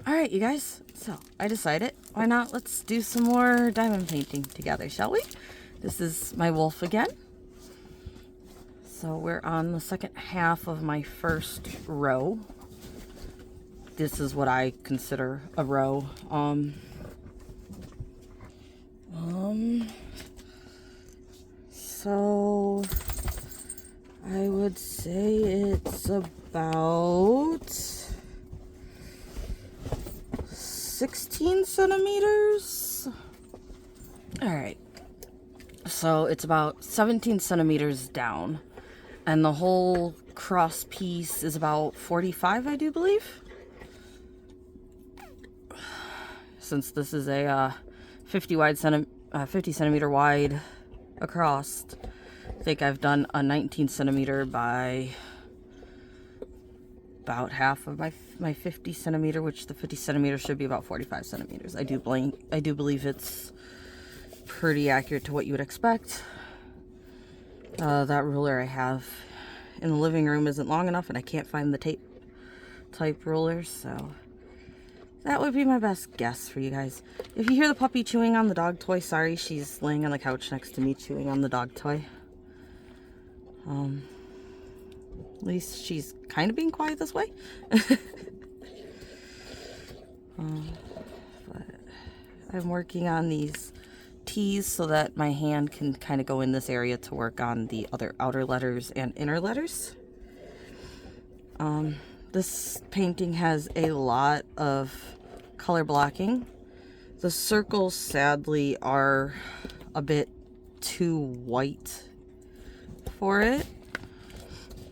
Alright, you guys, so I decided, why not, let's do some more diamond painting together, shall we? This is my wolf again. So we're on the second half of my first row. This is what I consider a row. So I would say it's about 16 centimeters. All right, so it's about 17 centimeters down, and the whole cross piece is about 45, I do believe. Since this is a 50 centimeter wide across, I think I've done a 19 centimeter by about half of my 50 centimeter, which the 50 centimeter should be about 45 centimeters. I do believe it's pretty accurate to what you would expect. That ruler I have in the living room isn't long enough, and I can't find the tape type rulers, so that would be my best guess for you guys. If you hear the puppy chewing on the dog toy, sorry, she's laying on the couch next to me chewing on the dog toy. At least she's kind of being quiet this way. But I'm working on these T's so that my hand can kind of go in this area to work on the other outer letters and inner letters. This painting has a lot of color blocking. The circles sadly are a bit too white for it.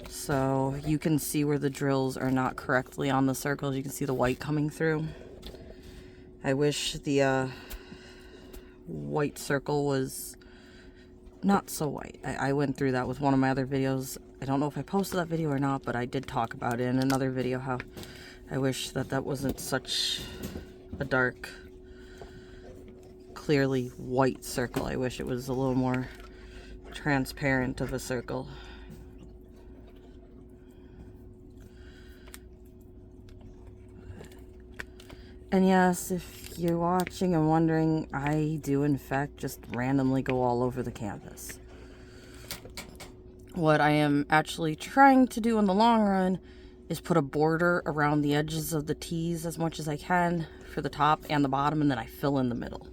So you can see where the drills are not correctly on the circles. You can see the white coming through. I wish the white circle was not so white. I went through that with one of my other videos. I don't know if I posted that video or not, but I did talk about it in another video, how I wish that wasn't such a dark, clearly white circle. I wish it was a little more transparent of a circle. And yes, if you're watching and wondering, I do in fact just randomly go all over the canvas. What I am actually trying to do in the long run is put a border around the edges of the T's as much as I can for the top and the bottom, and then I fill in the middle.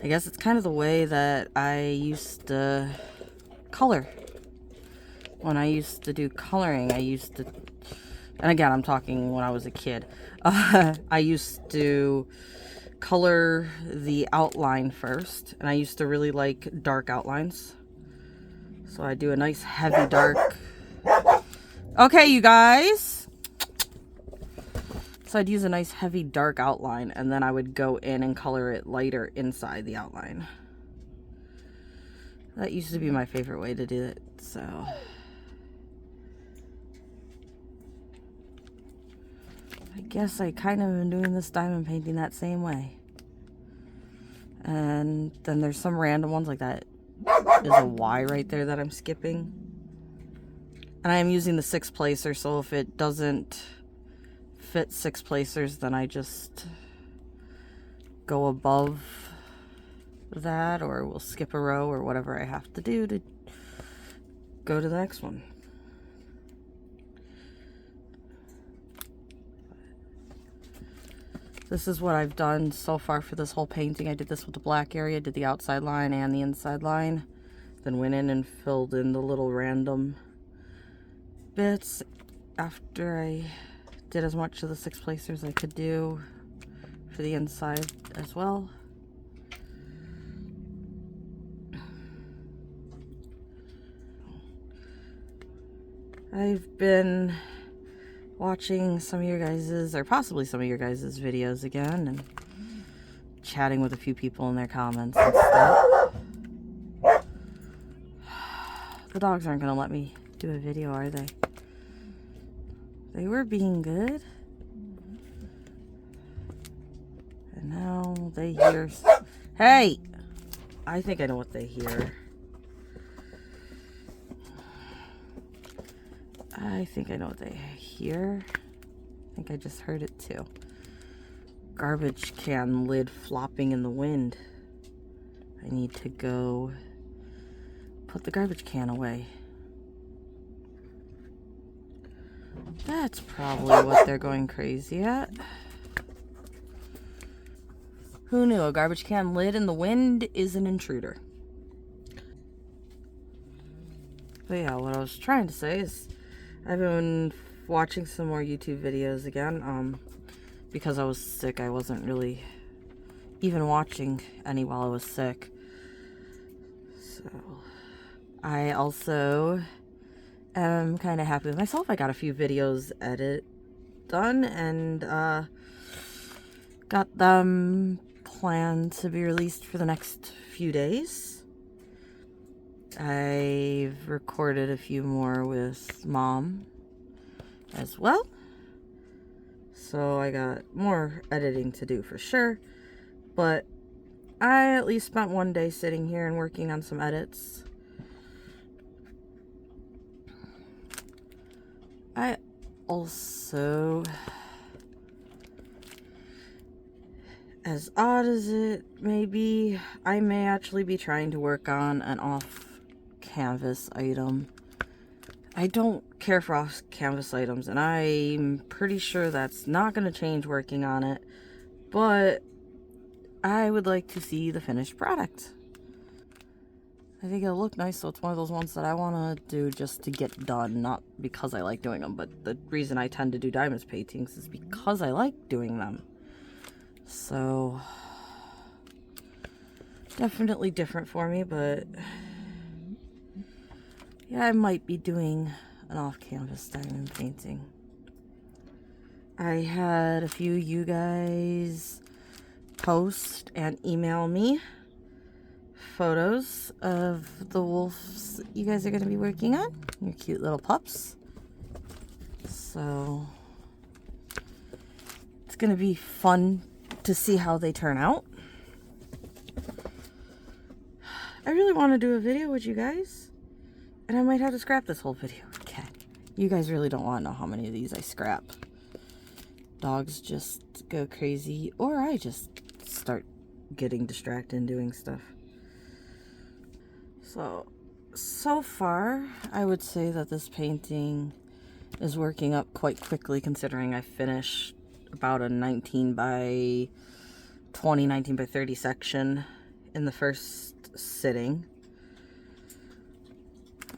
I guess it's kind of the way that I used to color. When I used to do coloring, and again, I'm talking when I was a kid, I used to color the outline first, and I used to really like dark outlines. So I do a nice heavy dark. Okay, you guys. So I'd use a nice heavy dark outline, and then I would go in and color it lighter inside the outline. That used to be my favorite way to do it, so I guess I kind of am doing this diamond painting that same way. And then there's some random ones like that. There's a Y right there that I'm skipping. And I am using the 6 placer, so if it doesn't fit 6 placers, then I just go above that, or we'll skip a row, or whatever I have to do to go to the next one. This is what I've done so far for this whole painting. I did this with the black area, did the outside line and the inside line, then went in and filled in the little random bits after I did as much of the 6 placers I could do for the inside as well. I've been watching some of your guys's, or possibly some of your guys's videos again, and chatting with a few people in their comments and stuff. The dogs aren't going to let me do a video, are they? They were being good. And now they hear... Hey! I think I know what they hear. I think I know what they hear. think I just heard it too. Garbage can lid flopping in the wind. I need to go put the garbage can away. That's probably what they're going crazy at. Who knew? A garbage can lid in the wind is an intruder. But yeah, what I was trying to say is I've been watching some more YouTube videos again. Because I was sick, I wasn't really even watching any while I was sick. So I also am kind of happy with myself. I got a few videos done and got them planned to be released for the next few days. I've recorded a few more with Mom as well. So I got more editing to do for sure. But I at least spent one day sitting here and working on some edits. I also, as odd as it may be, I may actually be trying to work on an off-canvas item. I don't care for off-canvas items, and I'm pretty sure that's not going to change working on it, but I would like to see the finished product. I think it'll look nice, so it's one of those ones that I want to do just to get done, not because I like doing them, but the reason I tend to do diamonds paintings is because I like doing them. So, definitely different for me, but yeah, I might be doing an off-canvas diamond painting. I had a few you guys post and email me photos of the wolves you guys are going to be working on. Your cute little pups. So it's going to be fun to see how they turn out. I really want to do a video with you guys, and I might have to scrap this whole video. Okay, you guys really don't want to know how many of these I scrap. Dogs just go crazy, or I just start getting distracted and doing stuff. So far, I would say that this painting is working up quite quickly, considering I finished about a 19 by 20, 19 by 30 section in the first sitting.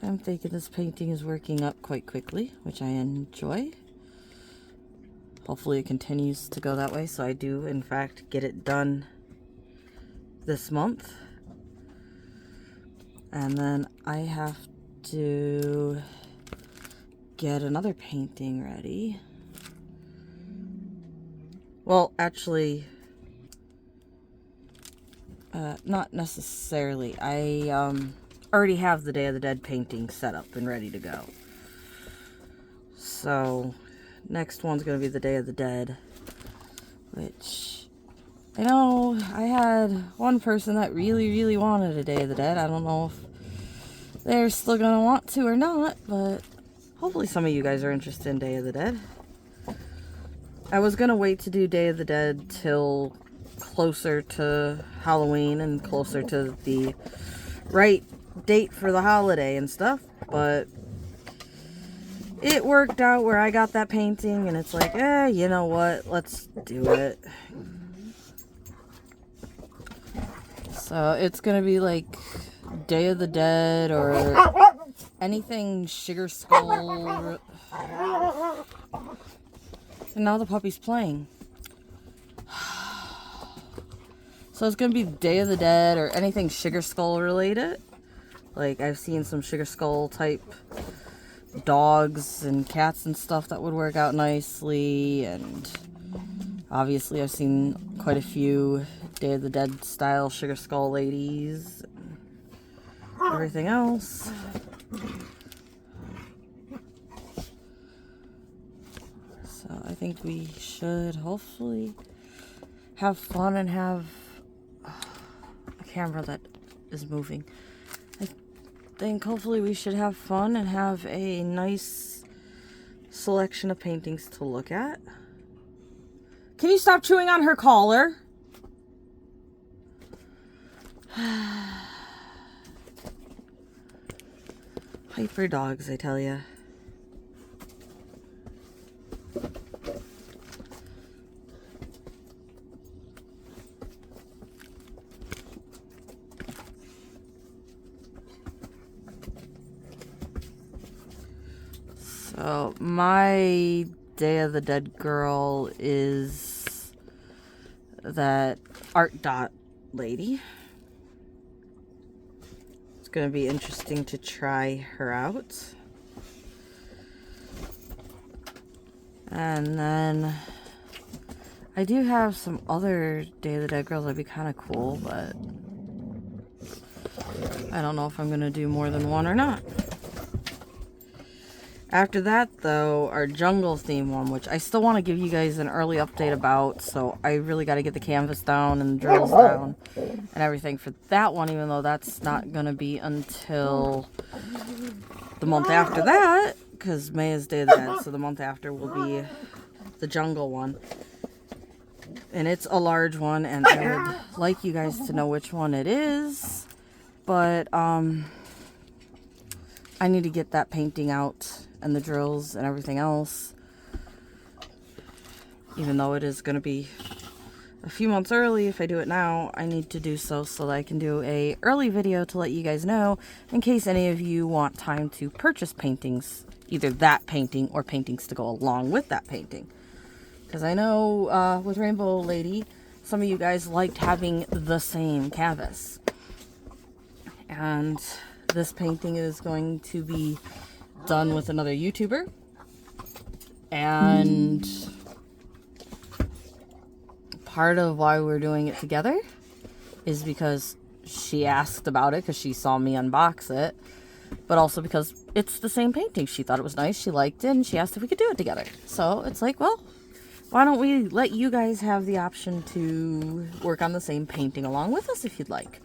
I'm thinking this painting is working up quite quickly, which I enjoy. Hopefully it continues to go that way, so I do in fact get it done this month. And then I have to get another painting ready. Well, actually, not necessarily. I already have the Day of the Dead painting set up and ready to go. So, next one's going to be the Day of the Dead, which I know I had one person that really wanted a Day of the Dead. I don't know if they're still going to want to or not, but hopefully some of you guys are interested in Day of the Dead. I was going to wait to do Day of the Dead till closer to Halloween and closer to the right date for the holiday and stuff, but it worked out where I got that painting and it's like, you know what, let's do it. So it's gonna be like Day of the Dead or anything Sugar Skull. And now the puppy's playing. So it's gonna be Day of the Dead or anything Sugar Skull related. Like I've seen some Sugar Skull type dogs and cats and stuff that would work out nicely, and obviously I've seen quite a few Day of the Dead style Sugar Skull ladies and everything else. So I think we should hopefully have fun and have a camera that is moving. I think hopefully we should have fun and have a nice selection of paintings to look at. Can you stop chewing on her collar? Hyper dogs, I tell ya. So, my Day of the Dead girl is that art dot lady. It's going to be interesting to try her out. And then I do have some other Day of the Dead girls that'd be kind of cool, but I don't know if I'm going to do more than one or not. After that, though, our jungle theme one, which I still want to give you guys an early update about, so I really got to get the canvas down and the drills down and everything for that one, even though that's not going to be until the month after that, because May is Day of the Dead, so the month after will be the jungle one. And it's a large one, and I would like you guys to know which one it is, but I need to get that painting out and the drills and everything else, even though it is going to be a few months early. If I do it now, I need to do so that I can do a early video to let you guys know in case any of you want time to purchase paintings, either that painting or paintings to go along with that painting, because I know with Rainbow Lady some of you guys liked having the same canvas, and this painting is going to be done with another YouTuber, and part of why we're doing it together is because she asked about it because she saw me unbox it, but also because it's the same painting. She thought it was nice, she liked it, and she asked if we could do it together. So it's like, well, why don't we let you guys have the option to work on the same painting along with us if you'd like.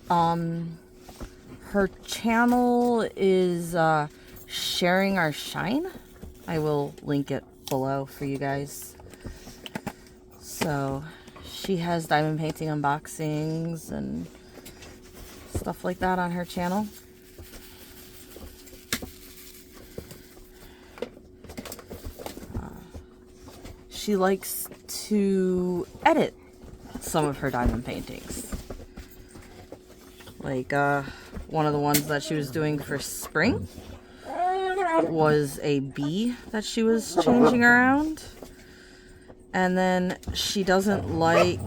Her channel is Sharing Our Shine. I will link it below for you guys. So she has diamond painting unboxings and stuff like that on her channel. She likes to edit some of her diamond paintings. Like one of the ones that she was doing for spring was a bee that she was changing around. And then she doesn't like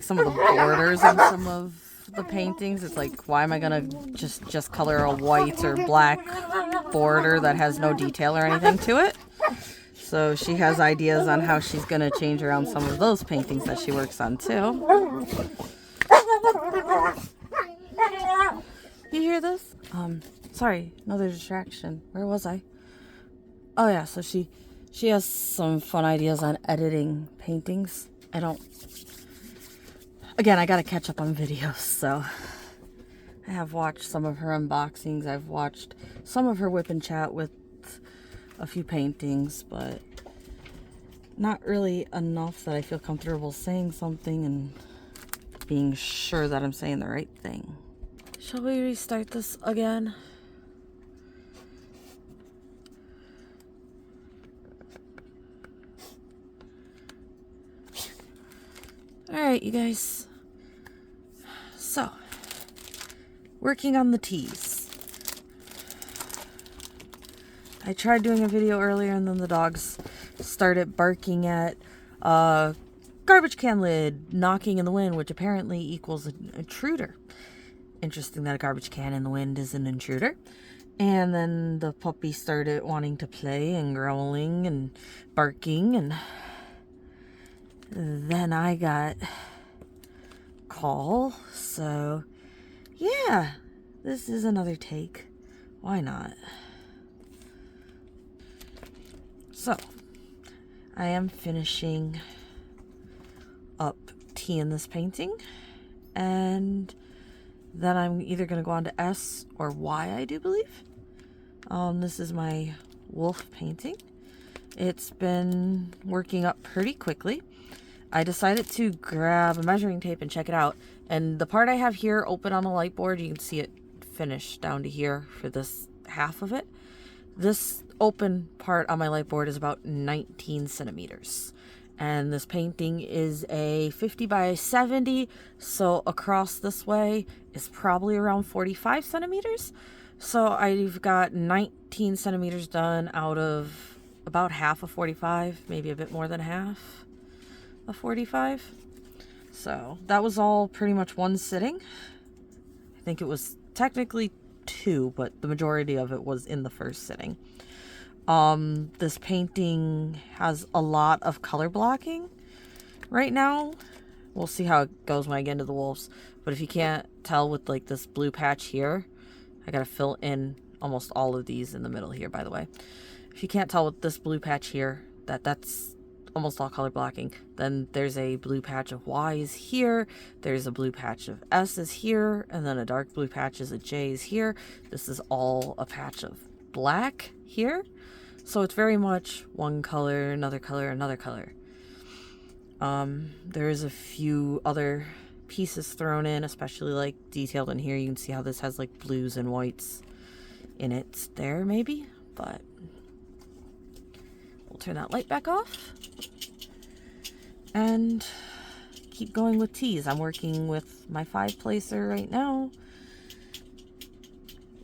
some of the borders on some of the paintings. It's like, why am I gonna just color a white or black border that has no detail or anything to it? So she has ideas on how she's gonna change around some of those paintings that she works on too. You hear this? Sorry, another distraction. Where was I? Oh yeah, so she has some fun ideas on editing paintings. Again, I gotta catch up on videos, so I have watched some of her unboxings. I've watched some of her whip and chat with a few paintings, but not really enough that I feel comfortable saying something and being sure that I'm saying the right thing. Shall we restart this again? Alright, you guys. So, working on the tees. I tried doing a video earlier and then the dogs started barking at a garbage can lid knocking in the wind, which apparently equals an intruder. Interesting that a garbage can in the wind is an intruder. And then the puppy started wanting to play and growling and barking, and then I got call. So yeah, this is another take. Why not? So I am finishing up tea in this painting, and then I'm either going to go on to S or Y, I do believe. This is my wolf painting. It's been working up pretty quickly. I decided to grab a measuring tape and check it out. And the part I have here open on the light board, you can see it finished down to here for this half of it. This open part on my light board is about 19 centimeters. And this painting is a 50 by 70, so across this way is probably around 45 centimeters. So I've got 19 centimeters done out of about half of 45, maybe a bit more than half of 45. So that was all pretty much one sitting. I think it was technically two, but the majority of it was in the first sitting. This painting has a lot of color blocking right now. We'll see how it goes when I get into the wolves. But if you can't tell with like this blue patch here, I gotta fill in almost all of these in the middle here, by the way. If you can't tell with this blue patch here, that's almost all color blocking. Then there's a blue patch of Y's here. There's a blue patch of S's here. And then a dark blue patch of J's here. This is all a patch of black here. So it's very much one color, another color, another color. There is a few other pieces thrown in, especially like detailed in here. You can see how this has like blues and whites in it there maybe, but we'll turn that light back off and keep going with teas. I'm working with my 5-placer right now,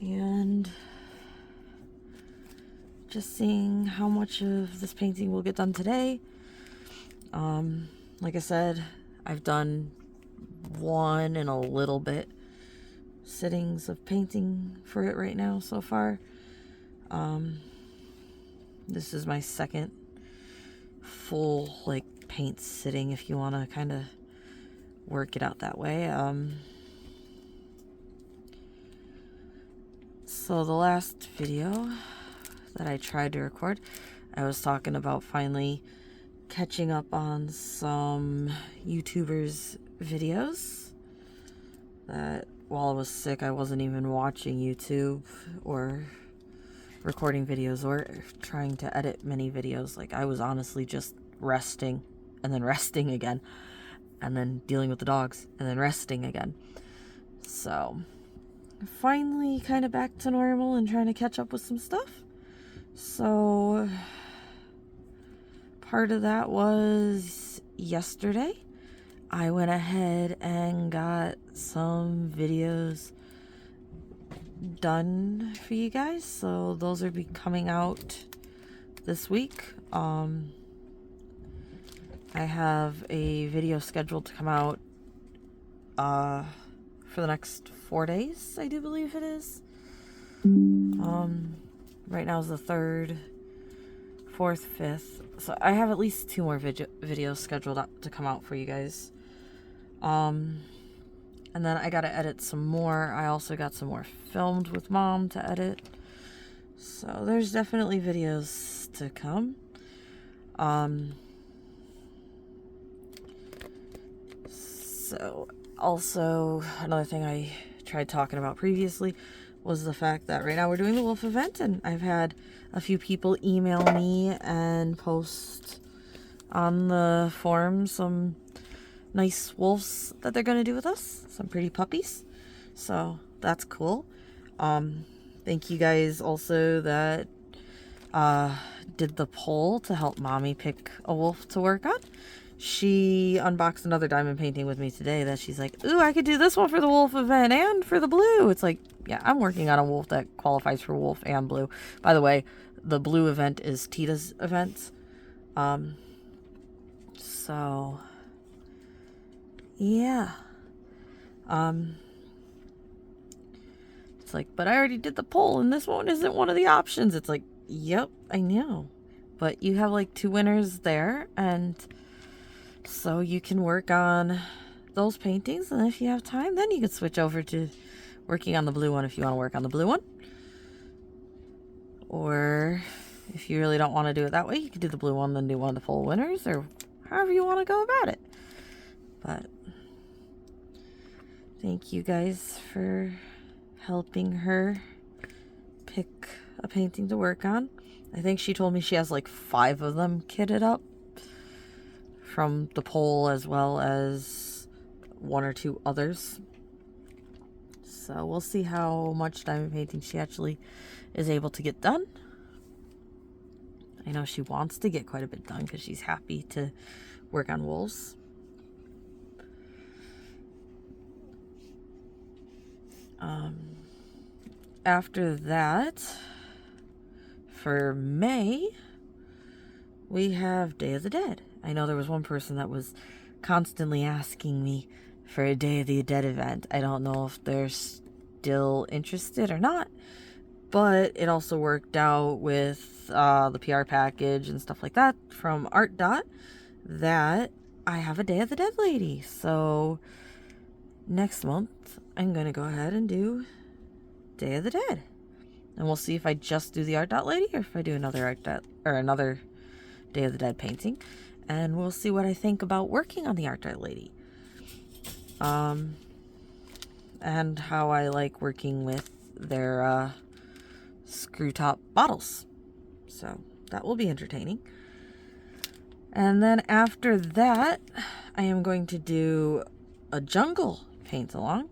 and just seeing how much of this painting will get done today. Like I said, I've done one and a little bit sittings of painting for it right now so far. This is my second full like paint sitting, if you want to kind of work it out that way. So the last video that I tried to record, I was talking about finally catching up on some YouTubers' videos that while I was sick I wasn't even watching YouTube or recording videos or trying to edit many videos. Like I was honestly just resting and then resting again and then dealing with the dogs and then resting again. So finally kind of back to normal and trying to catch up with some stuff. So part of that was yesterday. I went ahead and got some videos done for you guys. So those will be coming out this week. I have a video scheduled to come out for the next 4 days, I do believe it is. Right now is the 3rd, 4th, 5th. So I have at least 2 more videos scheduled up to come out for you guys. And then I gotta edit some more. I also got some more filmed with Mom to edit. So there's definitely videos to come. So also another thing I tried talking about previously was the fact that right now we're doing the wolf event, and I've had a few people email me and post on the forum some nice wolves that they're going to do with us, some pretty puppies, so that's cool. Thank you guys also that did the poll to help Mommy pick a wolf to work on. She unboxed another diamond painting with me today that she's like, ooh, I could do this one for the wolf event and for the blue. It's like, yeah, I'm working on a wolf that qualifies for wolf and blue. By the way, the blue event is Tita's event. So yeah. It's like, but I already did the poll and this one isn't one of the options. It's like, yep, I know. But you have like 2 winners there, and so you can work on those paintings, and if you have time, then you can switch over to working on the blue one if you want to work on the blue one. Or if you really don't want to do it that way, you can do the blue one, then do one of the full winners, or however you want to go about it. But thank you guys for helping her pick a painting to work on. I think she told me she has like 5 of them kitted up from the pole as well as 1 or 2 others. So we'll see how much diamond painting she actually is able to get done. I know she wants to get quite a bit done because she's happy to work on wolves. After that, for May, we have Day of the Dead. I know there was one person that was constantly asking me for a Day of the Dead event. I don't know if they're still interested or not, but it also worked out with the PR package and stuff like that from Art Dot that I have a Day of the Dead lady. So next month, I'm going to go ahead and do Day of the Dead. And we'll see if I just do the Art Dot lady or if I do another Art Dot or another Day of the Dead painting. And we'll see what I think about working on the Art Dot lady. And how I like working with their screw top bottles. So that will be entertaining. And then after that, I am going to do a jungle paint along.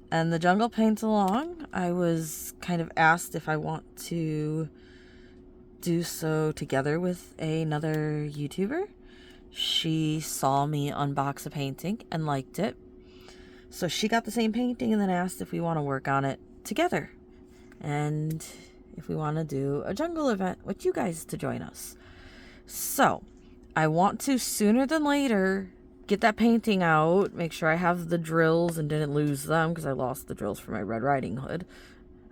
And the jungle paint along, I was kind of asked if I want to do so together with another YouTuber. She saw me unbox a painting and liked it. So she got the same painting and then asked if we want to work on it together. And if we want to do a jungle event with you guys to join us. So I want to sooner than later get that painting out, make sure I have the drills and didn't lose them because I lost the drills for my Red Riding Hood.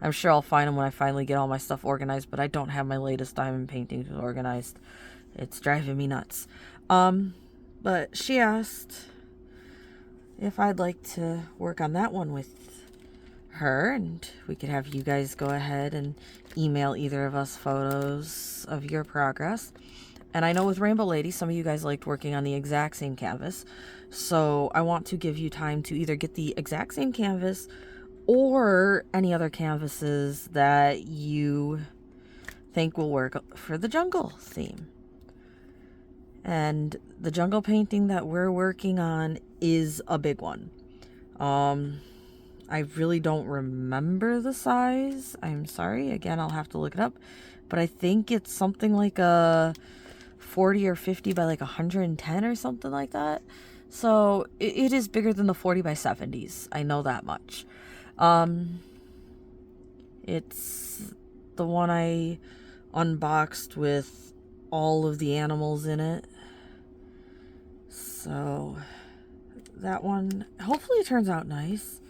I'm sure I'll find them when I finally get all my stuff organized, but I don't have my latest diamond paintings organized. It's driving me nuts. But she asked if I'd like to work on that one with her, and we could have you guys go ahead and email either of us photos of your progress. And I know with Rainbow Lady, some of you guys liked working on the exact same canvas. So I want to give you time to either get the exact same canvas or any other canvases that you think will work for the jungle theme. And the jungle painting that we're working on is a big one. I really don't remember the size. I'm sorry. Again, I'll have to look it up. But I think it's something like a 40 or 50 by like 110 or something like that. So it is bigger than the 40 by 70s. I know that much. It's the one I unboxed with all of the animals in it. So that one, hopefully it turns out nice.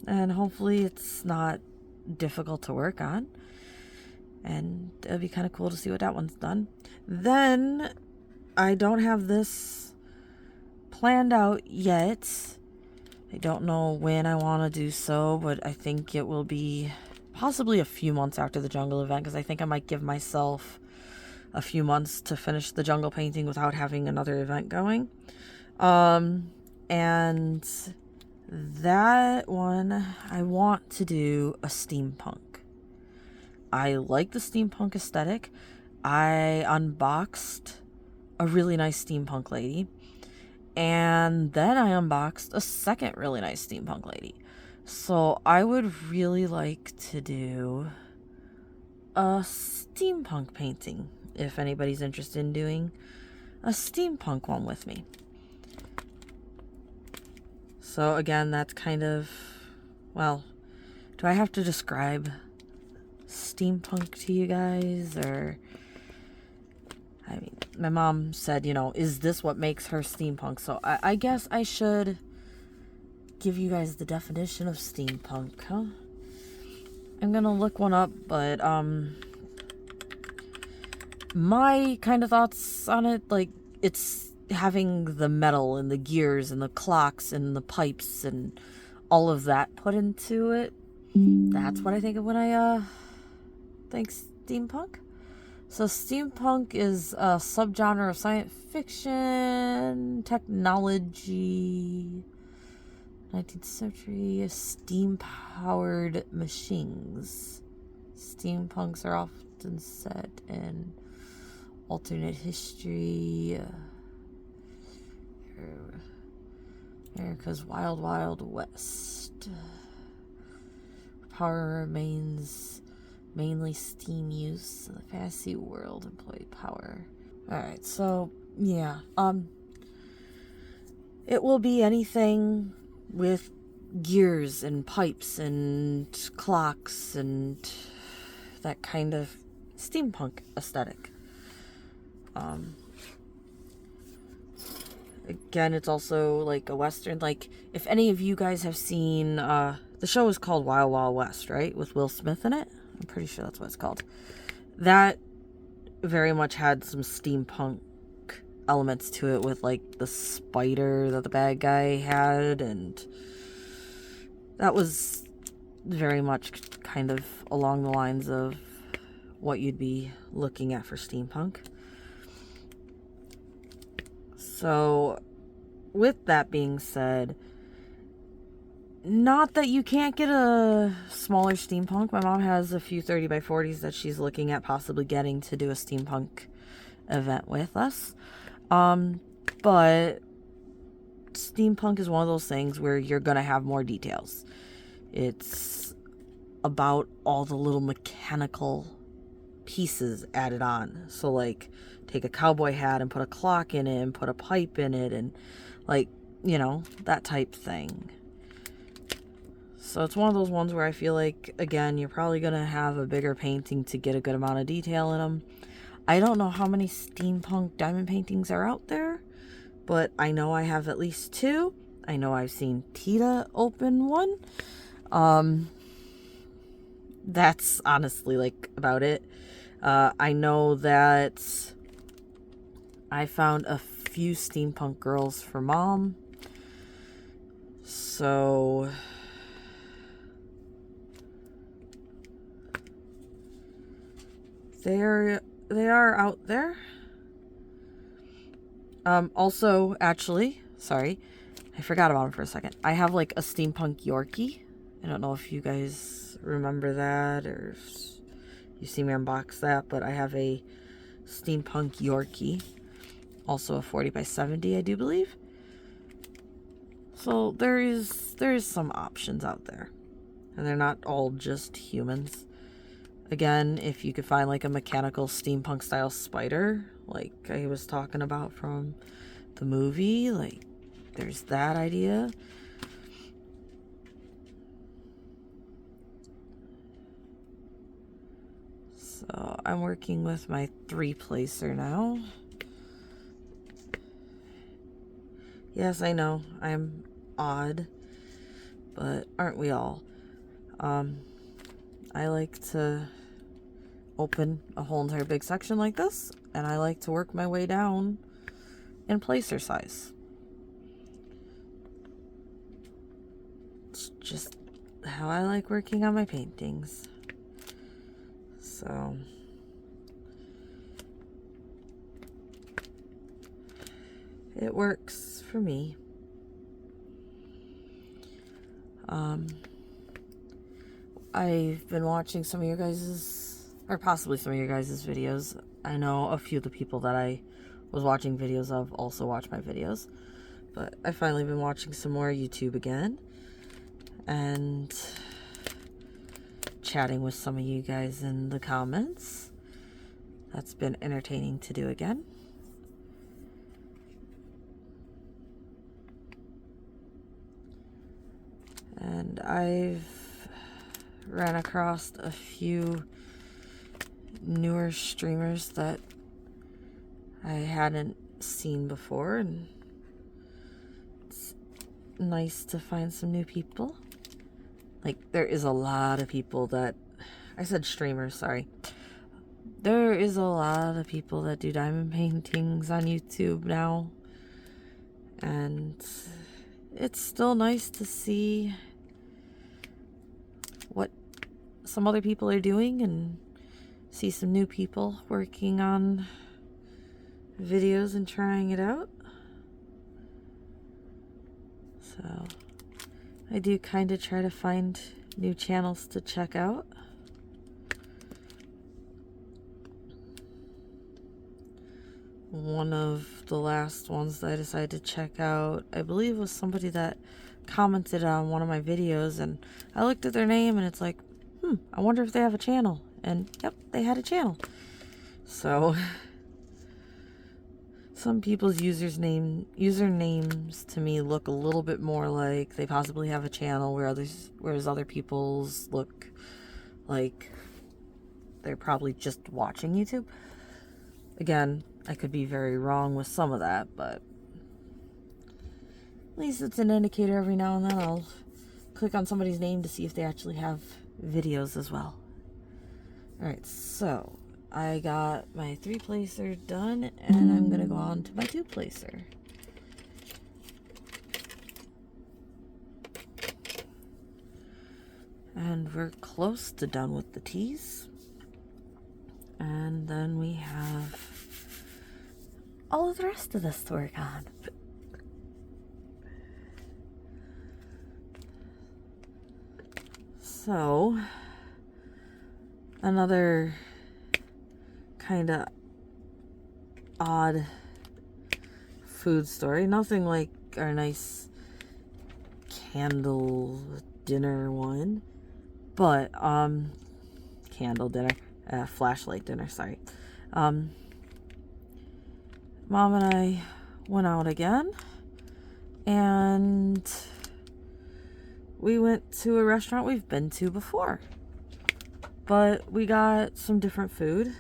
And hopefully it's not difficult to work on. And it'll be kind of cool to see what that one's done. Then I don't have this planned out yet. I don't know when I want to do so, but I think it will be possibly a few months after the jungle event, because I think I might give myself a few months to finish the jungle painting without having another event going. And that one, I want to do a steampunk. I like the steampunk aesthetic. I unboxed a really nice steampunk lady. And then I unboxed a second really nice steampunk lady. So I would really like to do a steampunk painting, if anybody's interested in doing a steampunk one with me. So again, that's kind of, well, do I have to describe steampunk to you guys? Or, I mean, my mom said, you know, is this what makes her steampunk? So I guess I should give you guys the definition of steampunk, huh? I'm gonna look one up, but my kind of thoughts on it, like, it's having the metal and the gears and the clocks and the pipes and all of that put into it. That's what I think of when I think steampunk. So steampunk is a subgenre of science fiction, technology, 19th century, steam-powered machines. Steampunks are often set in alternate history. America's Wild Wild West. Power remains mainly steam use. The fantasy world employed power. Alright, so yeah. It will be anything with gears and pipes and clocks and that kind of steampunk aesthetic. Again, it's also like a Western, like if any of you guys have seen, the show is called Wild Wild West, right? With Will Smith in it. I'm pretty sure that's what it's called. That very much had some steampunk elements to it with like the spider that the bad guy had, and that was very much kind of along the lines of what you'd be looking at for steampunk. So, with that being said, not that you can't get a smaller steampunk. My mom has a few 30 by 40s that she's looking at possibly getting to do a steampunk event with us. But steampunk is one of those things where you're going to have more details. It's about all the little mechanical pieces added on. So like take a cowboy hat and put a clock in it and put a pipe in it and like, you know, that type thing. So it's one of those ones where I feel like, again, you're probably going to have a bigger painting to get a good amount of detail in them. I don't know how many steampunk diamond paintings are out there, but I know I have at least 2. I know I've seen Tita open one. That's honestly like about it. I know that I found a few steampunk girls for Mom. So they are out there. Also, actually, sorry, I forgot about them for a second. I have like a steampunk Yorkie. I don't know if you guys remember that or if you see me unbox that, but I have a steampunk Yorkie. Also a 40 by 70, I do believe. So there is some options out there. And they're not all just humans. Again, if you could find like a mechanical steampunk style spider, like I was talking about from the movie, like there's that idea. So I'm working with my 3-placer now. Yes, I know, I'm odd, but aren't we all? I like to open a whole entire big section like this, and I like to work my way down in placer size. It's just how I like working on my paintings. So it works for me. I've been watching some of your guys's, or possibly some of your guys's videos. I know a few of the people that I was watching videos of also watch my videos. But I've finally been watching some more YouTube again. And chatting with some of you guys in the comments. That's been entertaining to do again. And I've ran across a few newer streamers that I hadn't seen before, and it's nice to find some new people. Like, there is a lot of people that, I said streamers, sorry. There is a lot of people that do diamond paintings on YouTube now. And it's still nice to see what some other people are doing and see some new people working on videos and trying it out. So I do kind of try to find new channels to check out. one of the last ones that I decided to check out, I believe, was somebody that commented on one of my videos, and I looked at their name and it's like, I wonder if they have a channel. And yep, they had a channel. So some people's usernames to me look a little bit more like they possibly have a channel, whereas other people's look like they're probably just watching YouTube. Again, I could be very wrong with some of that, but at least it's an indicator. Every now and then I'll click on somebody's name to see if they actually have videos as well. Alright, so I got my 3-placer done, and I'm going to go on to my 2-placer. And we're close to done with the tees. And then we have all of the rest of this to work on. So, another kind of odd food story. Nothing like our nice candle dinner one, but candle dinner, flashlight dinner, sorry. Mom and I went out again, and we went to a restaurant we've been to before, but we got some different food,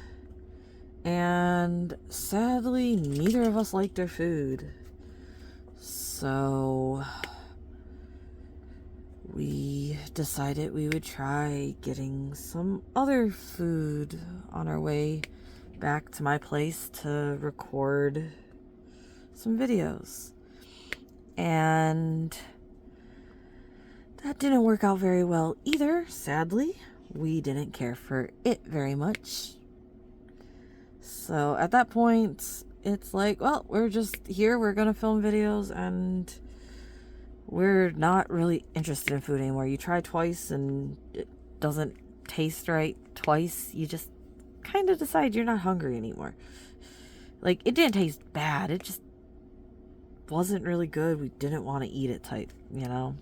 and sadly neither of us liked our food. So we decided we would try getting some other food on our way back to my place to record some videos. And that didn't work out very well either, sadly. We didn't care for it very much. So at that point, it's like, well, we're just here, we're gonna film videos, and we're not really interested in food anymore. You try twice and it doesn't taste right twice, you just kind of decide you're not hungry anymore. Like, it didn't taste bad, it just wasn't really good. We didn't want to eat it type, you know?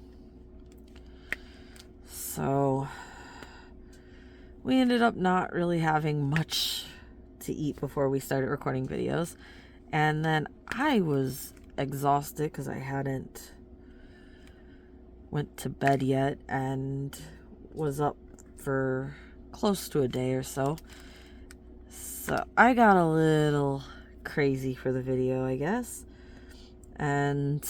So we ended up not really having much to eat before we started recording videos. And then I was exhausted because I hadn't went to bed yet and was up for close to a day or so. So I got a little crazy for the video, I guess. And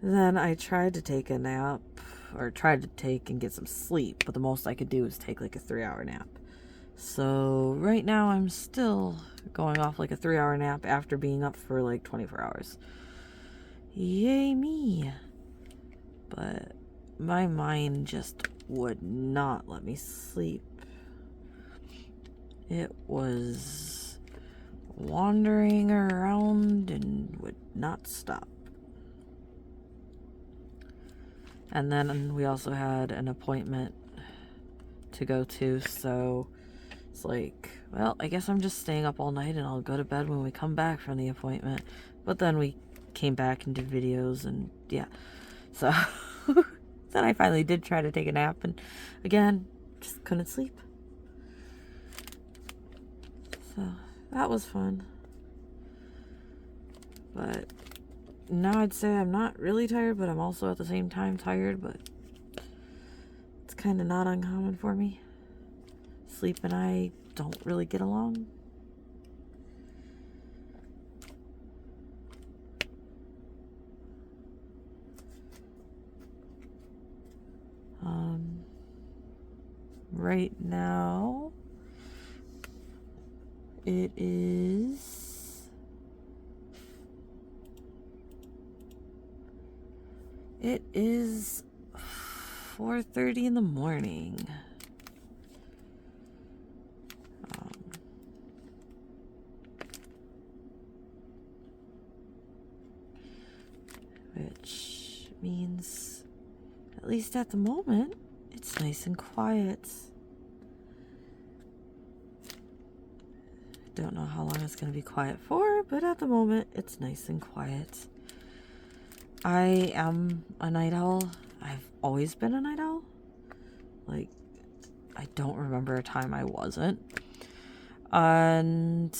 then I tried to take a nap, or tried to take and get some sleep, but the most I could do was take like a 3-hour nap. So right now I'm still going off like a 3-hour nap after being up for like 24 hours. Yay me. But my mind just would not let me sleep. It was wandering around and would not stop. And then we also had an appointment to go to, so it's like, well, I guess I'm just staying up all night and I'll go to bed when we come back from the appointment. But then we came back and did videos, and yeah. So then I finally did try to take a nap, and again, just couldn't sleep. So that was fun. But now I'd say I'm not really tired, but I'm also at the same time tired, but it's kind of not uncommon for me. Sleep and I don't really get along. Right now it is 4:30 in the morning. Which means, at least at the moment, it's nice and quiet. Don't know how long it's going to be quiet for, but at the moment it's nice and quiet. I am a night owl. I've always been a night owl. Like, I don't remember a time I wasn't. And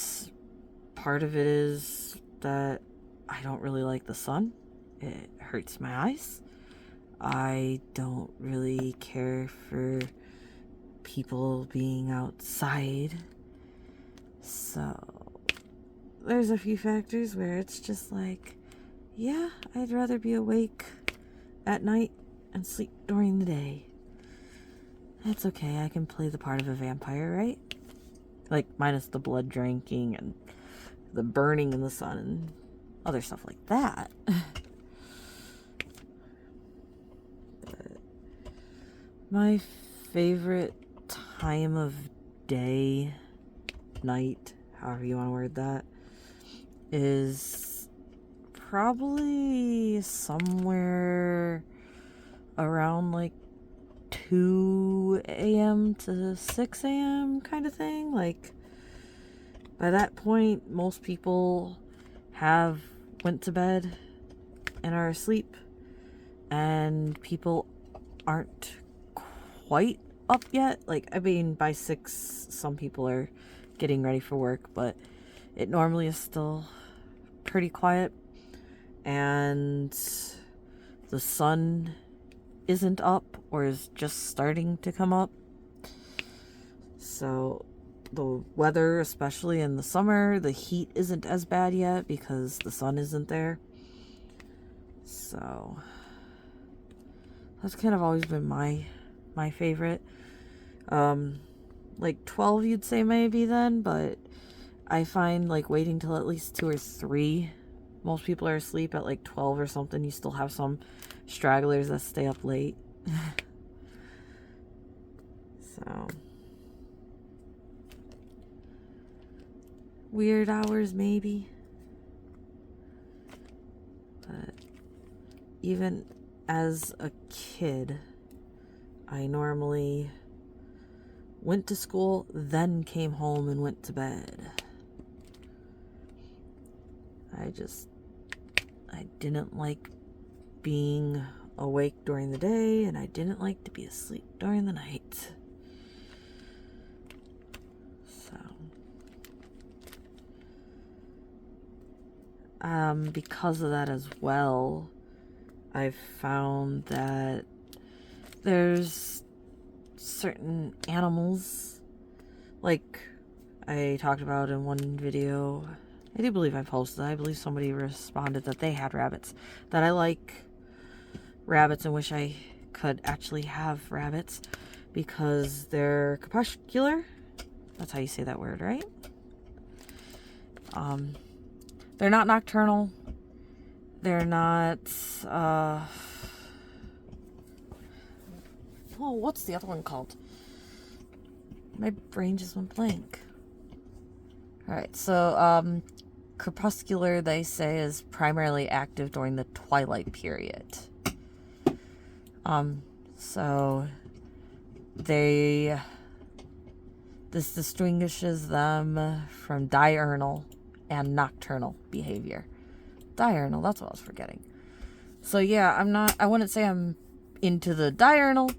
part of it is that I don't really like the sun. It hurts my eyes. I don't really care for people being outside. So there's a few factors where it's just like, yeah, I'd rather be awake at night and sleep during the day. It's okay, I can play the part of a vampire, right? Like, minus the blood drinking and the burning in the sun and other stuff like that. But my favorite time of day, night, however you want to word that, is probably somewhere around like 2 a.m. to 6 a.m. kind of thing. Like, by that point, most people have went to bed and are asleep, and people aren't quite up yet. Like, I mean, by 6, some people are getting ready for work, but it normally is still pretty quiet, and the sun isn't up or is just starting to come up. So the weather, especially in the summer, the heat isn't as bad yet because the sun isn't there. So that's kind of always been my favorite. Like 12 you'd say maybe then, but I find like waiting till at least 2 or 3. Most people are asleep at like 12 or something. You still have some stragglers that stay up late. So weird hours maybe. But even as a kid, I normally went to school, then came home and went to bed. I didn't like being awake during the day, and I didn't like to be asleep during the night. So, because of that as well, I've found that there's certain animals, like I talked about in one video, I do believe I posted, I believe somebody responded that they had rabbits, that I like rabbits and wish I could actually have rabbits because they're crepuscular. That's how you say that word, right? They're not nocturnal. They're not, what's the other one called? My brain just went blank. Alright, so, crepuscular, they say, is primarily active during the twilight period. So this distinguishes them from diurnal and nocturnal behavior. Diurnal, that's what I was forgetting. So yeah, I wouldn't say I'm into the diurnal,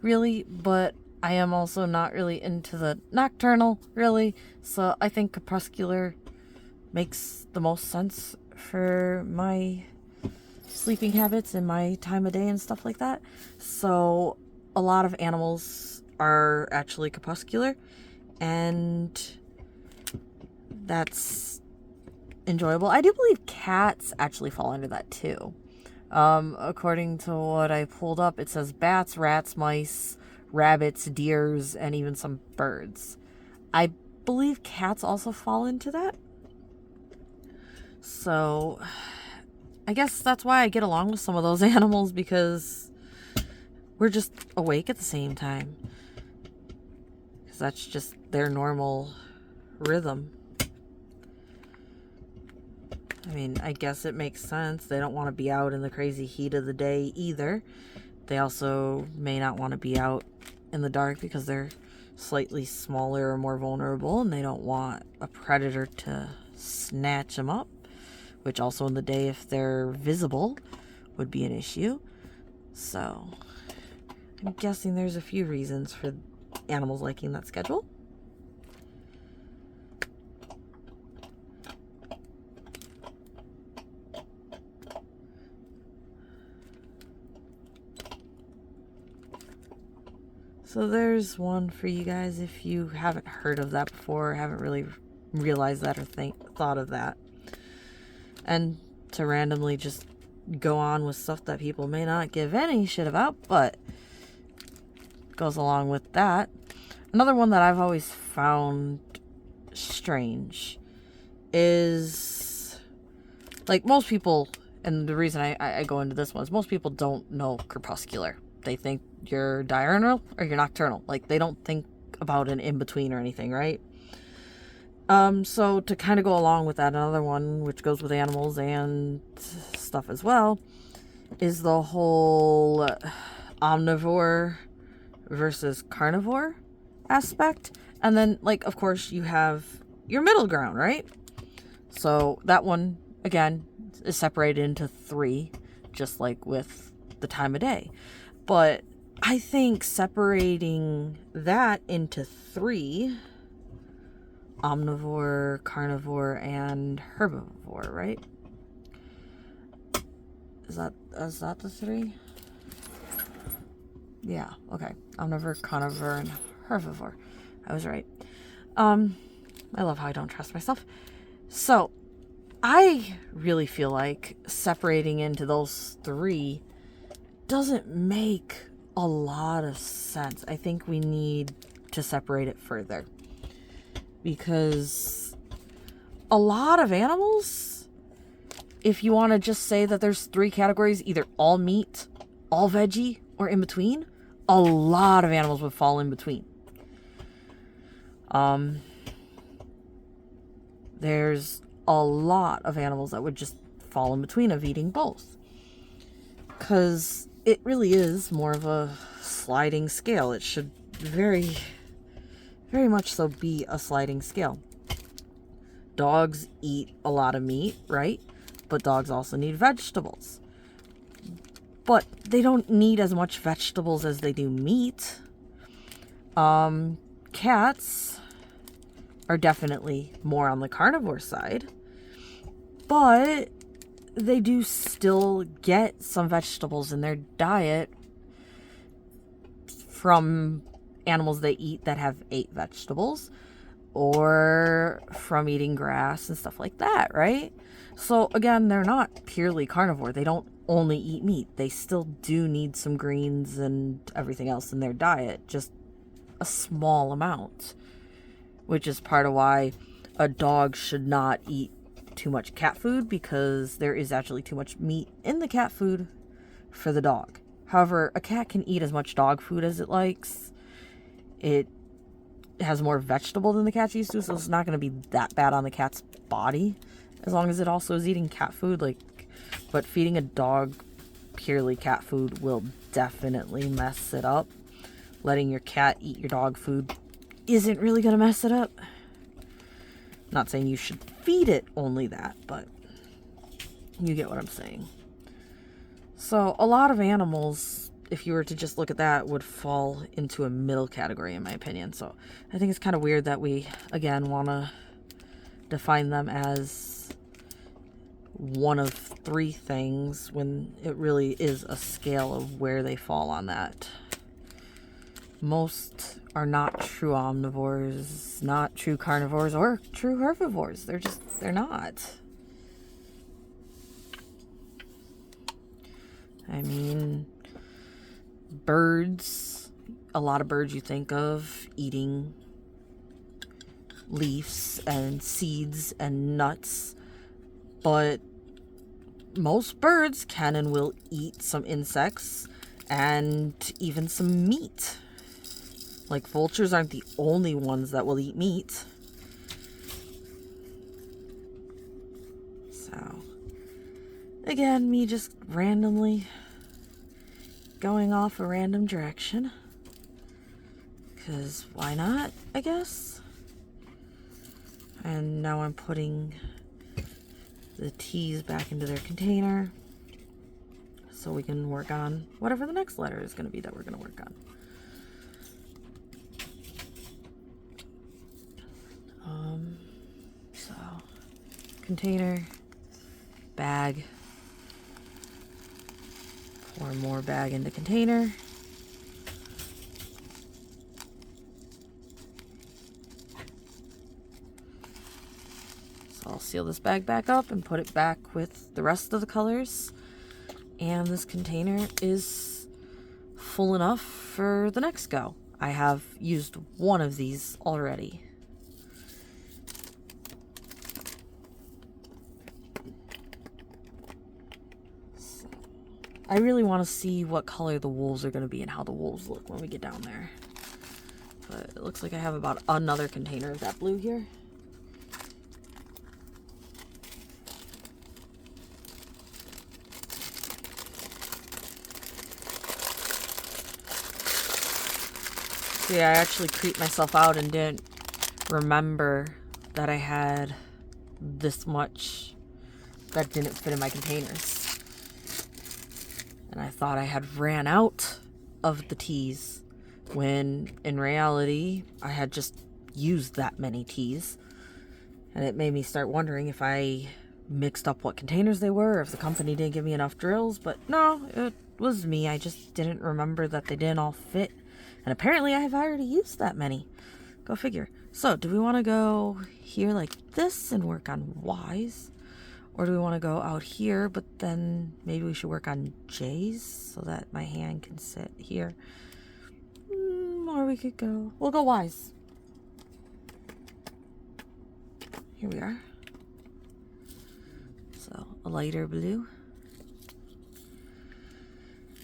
really, but I am also not really into the nocturnal, really. So I think crepuscular makes the most sense for my sleeping habits and my time of day and stuff like that. So a lot of animals are actually crepuscular, and that's enjoyable. I do believe cats actually fall under that too. According to what I pulled up, it says bats, rats, mice, rabbits, deers, and even some birds. I believe cats also fall into that. So I guess that's why I get along with some of those animals, because we're just awake at the same time. Because that's just their normal rhythm. I mean, I guess it makes sense. They don't want to be out in the crazy heat of the day either. They also may not want to be out in the dark because they're slightly smaller or more vulnerable, and they don't want a predator to snatch them up, which also in the day, if they're visible, would be an issue. So I'm guessing there's a few reasons for animals liking that schedule. So there's one for you guys if you haven't heard of that before, haven't really realized that or thought of that. And to randomly just go on with stuff that people may not give any shit about, but goes along with that. Another one that I've always found strange is, like, most people, and the reason I go into this one is most people don't know crepuscular. They think you're diurnal or you're nocturnal. Like, they don't think about an in-between or anything, right? So to kind of go along with that, another one which goes with animals and stuff as well is the whole omnivore versus carnivore aspect. And then, like, of course, you have your middle ground, right? So that one, again, is separated into 3, just like with the time of day. But I think separating that into 3, omnivore, carnivore, and herbivore, right? Is that the 3? Yeah, okay. Omnivore, carnivore, and herbivore. I was right. I love how I don't trust myself. So, I really feel like separating into those 3 doesn't make a lot of sense. I think we need to separate it further. Because a lot of animals, if you want to just say that there's 3 categories, either all meat, all veggie, or in between, a lot of animals would fall in between. There's a lot of animals that would just fall in between of eating both. Because it really is more of a sliding scale. It should very, very much so be a sliding scale. Dogs eat a lot of meat, right? But dogs also need vegetables. But they don't need as much vegetables as they do meat. Cats are definitely more on the carnivore side. But they do still get some vegetables in their diet from animals they eat that have 8 vegetables, or from eating grass and stuff like that, right? So again, they're not purely carnivore. They don't only eat meat. They still do need some greens and everything else in their diet, just a small amount, which is part of why a dog should not eat too much cat food, because there is actually too much meat in the cat food for the dog. However, a cat can eat as much dog food as it likes. It has more vegetable than the cat's used to, so it's not going to be that bad on the cat's body, as long as it also is eating cat food. But feeding a dog purely cat food will definitely mess it up. Letting your cat eat your dog food isn't really going to mess it up. Not saying you should feed it only that, but you get what I'm saying. So a lot of animals, if you were to just look at that, would fall into a middle category, in my opinion. So I think it's kind of weird that we, again, want to define them as one of 3 things when it really is a scale of where they fall on that. Most are not true omnivores, not true carnivores, or true herbivores. They're not. I mean, birds, a lot of birds you think of eating leaves and seeds and nuts, but most birds can and will eat some insects and even some meat. Like, vultures aren't the only ones that will eat meat. So, again, me just randomly going off a random direction. because why not, I guess. And now I'm putting the teas back into their container so we can work on whatever the next letter is going to be that we're going to work on. So container, bag, pour more bag into container. So I'll seal this bag back up and put it back with the rest of the colors. And this container is full enough for the next go. I have used one of these already. So, I really want to see what color the wolves are going to be and how the wolves look when we get down there. But it looks like I have about another container of that blue here. See, I actually creeped myself out and didn't remember that I had this much that didn't fit in my containers. And I thought I had ran out of the teas, when in reality, I had just used that many teas. And it made me start wondering if I mixed up what containers they were, or if the company didn't give me enough drills. But no, it was me. I just didn't remember that they didn't all fit. And apparently I have already used that many. Go figure. So, do we want to go here like this and work on Y's? Or do we want to go out here, but then maybe we should work on J's so that my hand can sit here? Or we could go... We'll go Y's. Here we are. So, a lighter blue.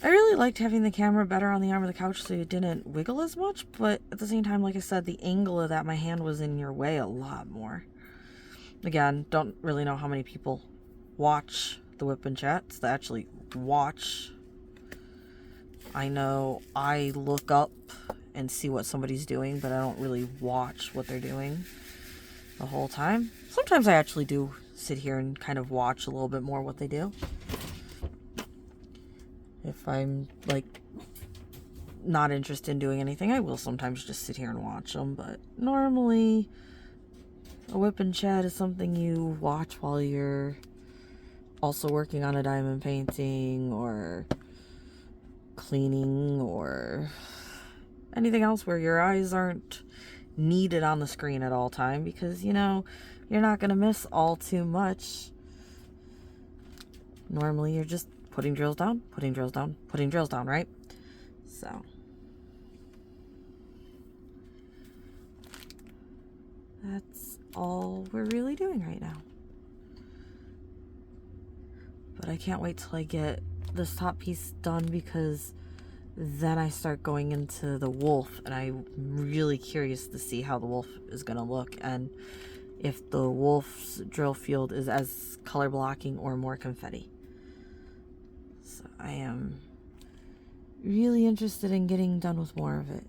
I really liked having the camera better on the arm of the couch so it didn't wiggle as much, but at the same time, like I said, the angle of that, my hand was in your way a lot more. Again, don't really know how many people watch the WIP and chats that actually watch. I know I look up and see what somebody's doing, but I don't really watch what they're doing the whole time. Sometimes I actually do sit here and kind of watch a little bit more what they do. If I'm, like, not interested in doing anything, I will sometimes just sit here and watch them. But normally, a WIP and chat is something you watch while you're also working on a diamond painting or cleaning or anything else where your eyes aren't needed on the screen at all time, because, you know, you're not going to miss all too much. Normally, you're just putting drills down, putting drills down, putting drills down, right? So that's all we're really doing right now. But I can't wait till I get this top piece done, because then I start going into the wolf, and I'm really curious to see how the wolf is going to look, and if the wolf's drill field is as color blocking or more confetti. So I am really interested in getting done with more of it.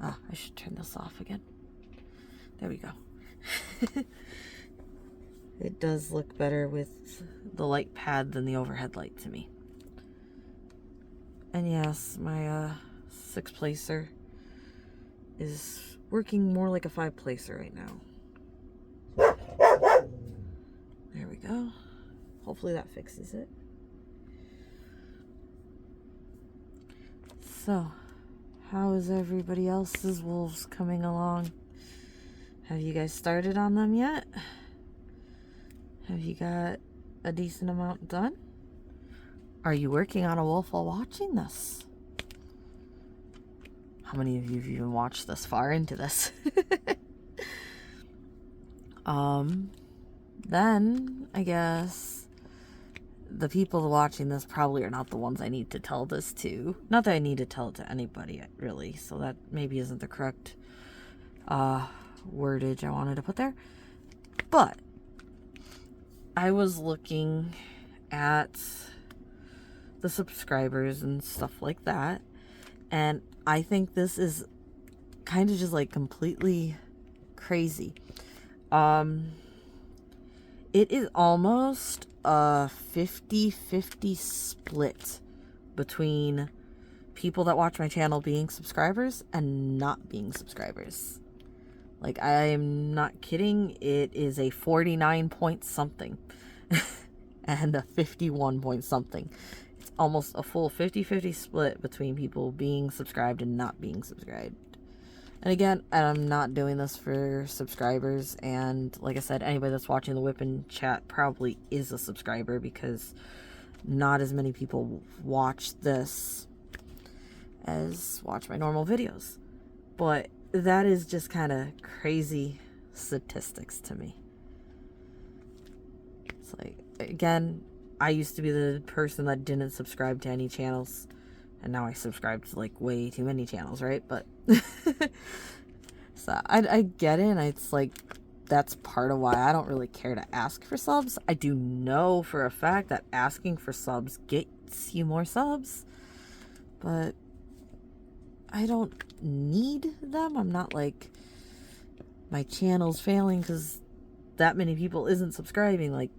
I should turn this off again. There we go. It does look better with the light pad than the overhead light to me. And yes, my 6-placer is working more like a 5-placer right now. There we go. Hopefully that fixes it. So, how is everybody else's wolves coming along? Have you guys started on them yet? Have you got a decent amount done? Are you working on a wolf while watching this? How many of you have even watched this far into this? Then, I guess the people watching this probably are not the ones I need to tell this to. Not that I need to tell it to anybody, really. So that maybe isn't the correct wordage I wanted to put there. But I was looking at the subscribers and stuff like that, and I think this is kind of just like completely crazy. It is almost a 50-50 split between people that watch my channel being subscribers and not being subscribers. Like, I am not kidding. It is a 49 point something and a 51 point something. It's almost a full 50-50 split between people being subscribed and not being subscribed. And again, I'm not doing this for subscribers, and like I said, anybody that's watching the whip in chat probably is a subscriber, because not as many people watch this as watch my normal videos. But that is just kind of crazy statistics to me. It's like, again, I used to be the person that didn't subscribe to any channels, and now I subscribe to like way too many channels, right? But so I get it, and it's like, that's part of why I don't really care to ask for subs. I do know for a fact that asking for subs gets you more subs, but I don't need them. I'm not like, my channel's failing because that many people isn't subscribing. Like,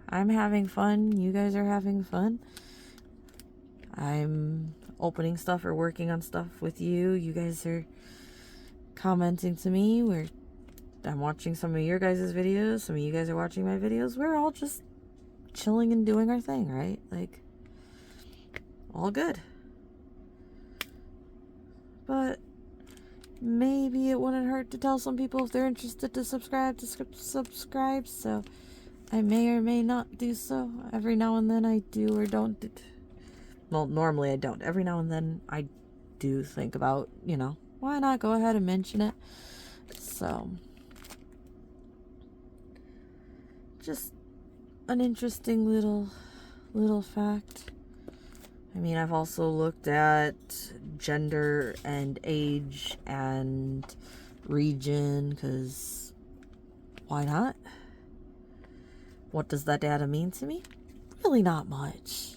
I'm having fun. You guys are having fun. I'm opening stuff or working on stuff with you. You guys are commenting to me. I'm watching some of your guys' videos. Some of you guys are watching my videos. We're all just chilling and doing our thing, right? Like, all good. But maybe it wouldn't hurt to tell some people if they're interested to subscribe, so I may or may not do so. Every now and then I do or don't. Well, normally I don't. Every now and then I do think about, why not go ahead and mention it. So, just an interesting little fact. I mean, I've also looked at gender and age and region, because why not? What does that data mean to me? Really not much.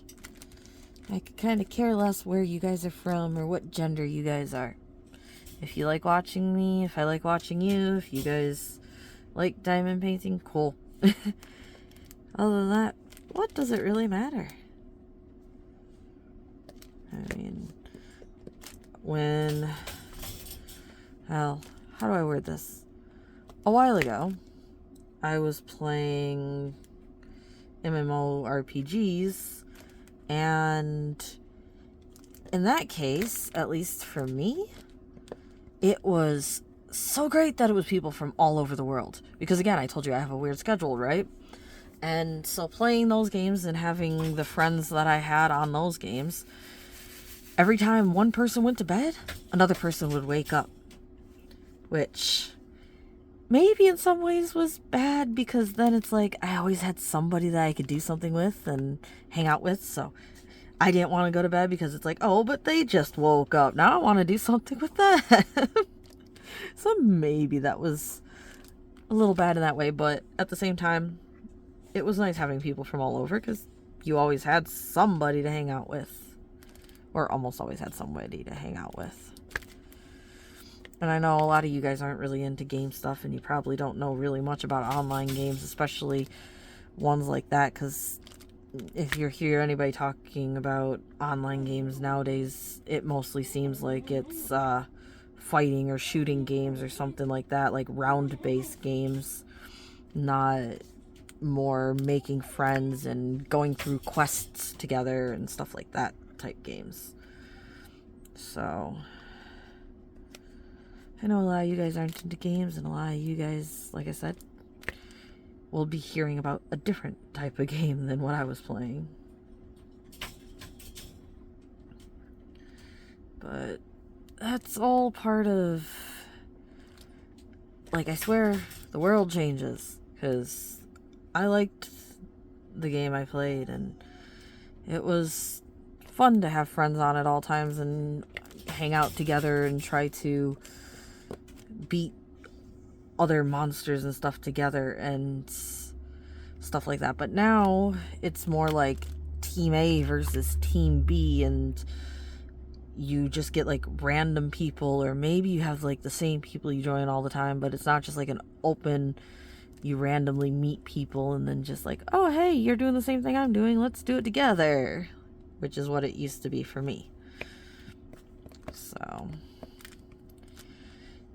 I could kind of care less where you guys are from or what gender you guys are. If you like watching me, if I like watching you, if you guys like diamond painting, cool. Other than that, what does it really matter? I mean, how do I word this? A while ago, I was playing MMORPGs, and in that case, at least for me, it was so great that it was people from all over the world. Because again, I told you I have a weird schedule, right? And so playing those games and having the friends that I had on those games, every time one person went to bed, another person would wake up. Which maybe in some ways was bad, because then it's like I always had somebody that I could do something with and hang out with. So I didn't want to go to bed because it's like, oh, but they just woke up. Now I want to do something with that. So maybe that was a little bad in that way. But at the same time, it was nice having people from all over, because you always had somebody to hang out with. Or almost always had somebody to hang out with. And I know a lot of you guys aren't really into game stuff, and you probably don't know really much about online games, especially ones like that, because if you hear anybody talking about online games nowadays, it mostly seems like it's fighting or shooting games or something like that, like round-based games, not more making friends and going through quests together and stuff like that type games. So I know a lot of you guys aren't into games, and a lot of you guys, like I said, will be hearing about a different type of game than what I was playing. But that's all part of, like, I swear the world changes, because I liked the game I played, and it was fun to have friends on at all times and hang out together and try to beat other monsters and stuff together and stuff like that. But now it's more like Team A versus Team B, and you just get like random people, or maybe you have like the same people you join all the time, but it's not just like an open, you randomly meet people and then just like, oh hey, you're doing the same thing I'm doing, let's do it together, which is what it used to be for me. So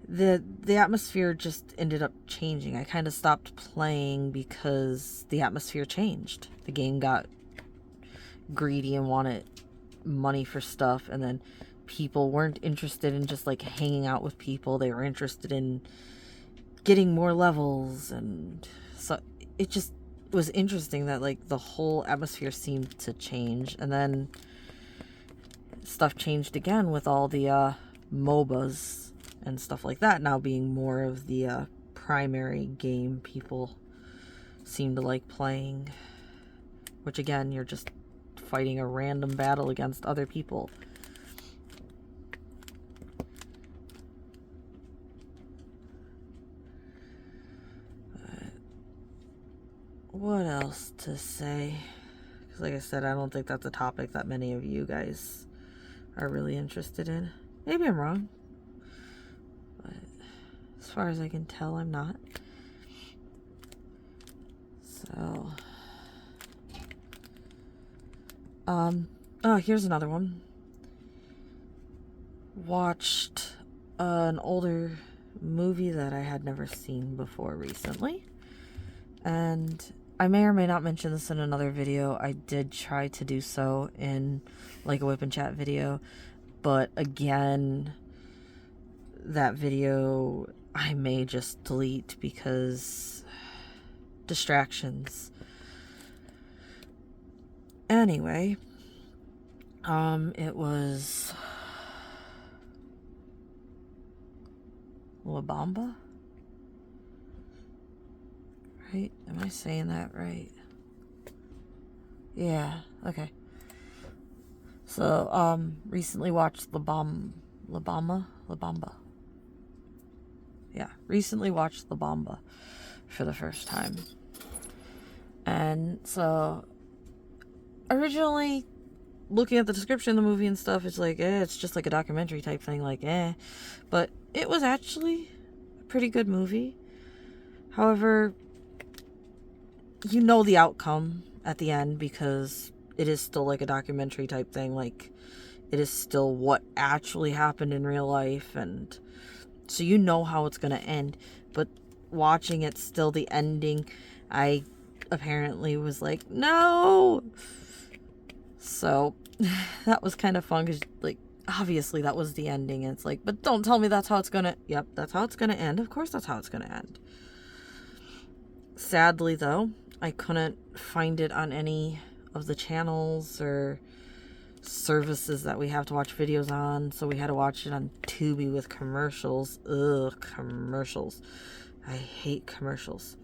the atmosphere just ended up changing. I kind of stopped playing because the atmosphere changed. The game got greedy and wanted money for stuff, and then people weren't interested in just like hanging out with people. They were interested in getting more levels, and so it just was interesting that like the whole atmosphere seemed to change. And then stuff changed again with all the MOBAs and stuff like that now being more of the primary game people seem to like playing, which again, you're just fighting a random battle against other people. What else to say? Because like I said, I don't think that's a topic that many of you guys are really interested in. Maybe I'm wrong, but as far as I can tell, I'm not. So oh, here's another one. Watched an older movie that I had never seen before recently, and I may or may not mention this in another video. I did try to do so in like a whip and chat video, but again, that video I may just delete because distractions. Anyway, it was La Bamba? Right? Am I saying that right? Yeah, okay. So, recently watched La Bamba. Yeah, recently watched La Bamba for the first time. And so, originally, looking at the description of the movie and stuff, it's like, it's just like a documentary type thing, like, But it was actually a pretty good movie. However, you know the outcome at the end because it is still like a documentary type thing. Like, it is still what actually happened in real life, and so you know how it's gonna end. But watching it, still the ending, I apparently was like, no. So that was kind of fun because, like, obviously that was the ending, and it's like, but don't tell me that's how it's gonna. Yep, that's how it's gonna end. Of course, that's how it's gonna end. Sadly, though, I couldn't find it on any of the channels or services that we have to watch videos on, so we had to watch it on Tubi with commercials. Ugh, commercials. I hate commercials.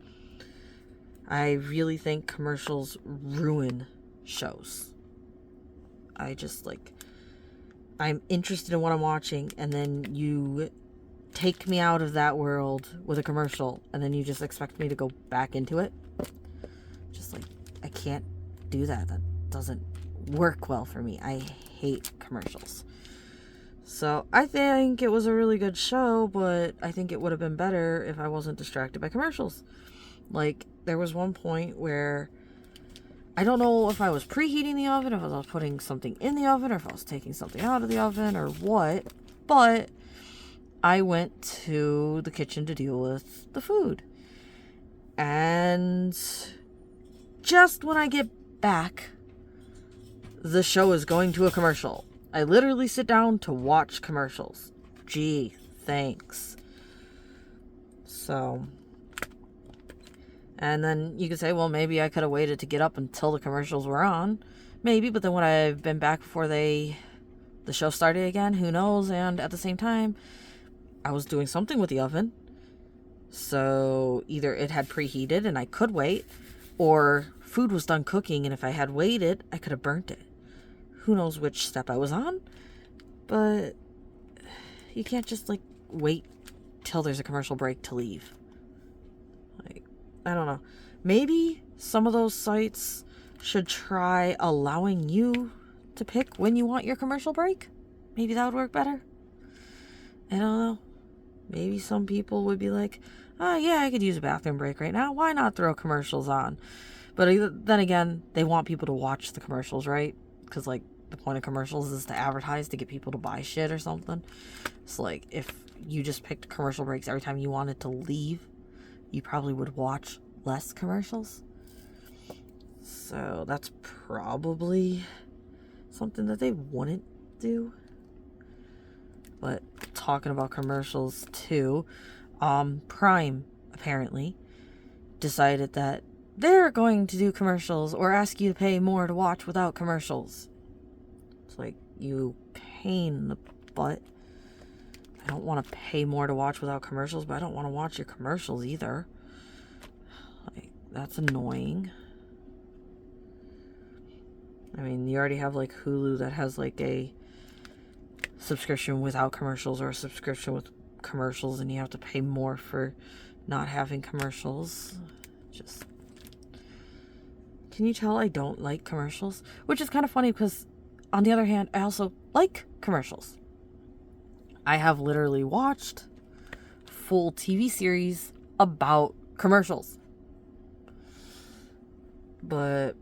I really think commercials ruin shows. I just, like, I'm interested in what I'm watching, and then you take me out of that world with a commercial, and then you just expect me to go back into it. Just like, I can't do that. That doesn't work well for me. I hate commercials. So I think it was a really good show, but I think it would have been better if I wasn't distracted by commercials. Like, there was one point where I don't know if I was preheating the oven, if I was putting something in the oven, or if I was taking something out of the oven, or what, but I went to the kitchen to deal with the food. And just when I get back, the show is going to a commercial. I literally sit down to watch commercials. Gee, thanks. So, and then you could say, well, maybe I could have waited to get up until the commercials were on. Maybe, but then would I have been back before the show started again? Who knows? And at the same time, I was doing something with the oven. So either it had preheated and I could wait, or food was done cooking, and if I had waited, I could have burnt it. Who knows which step I was on? But you can't just, like, wait till there's a commercial break to leave. Like, I don't know. Maybe some of those sites should try allowing you to pick when you want your commercial break. maybe that would work better. I don't know. Maybe some people would be like, oh yeah, I could use a bathroom break right now. Why not throw commercials on? But then again, they want people to watch the commercials, right? Because, like, the point of commercials is to advertise, to get people to buy shit or something. So, like, if you just picked commercial breaks every time you wanted to leave, you probably would watch less commercials. So that's probably something that they wouldn't do. But talking about commercials too, Prime apparently decided that they're going to do commercials or ask you to pay more to watch without commercials. It's like, you pain in the butt. I don't want to pay more to watch without commercials, but I don't want to watch your commercials either. Like, that's annoying. I mean, you already have like Hulu that has like a subscription without commercials or a subscription with commercials, and you have to pay more for not having commercials. Just, can you tell I don't like commercials? Which is kind of funny because, on the other hand, I also like commercials. I have literally watched full TV series about commercials. But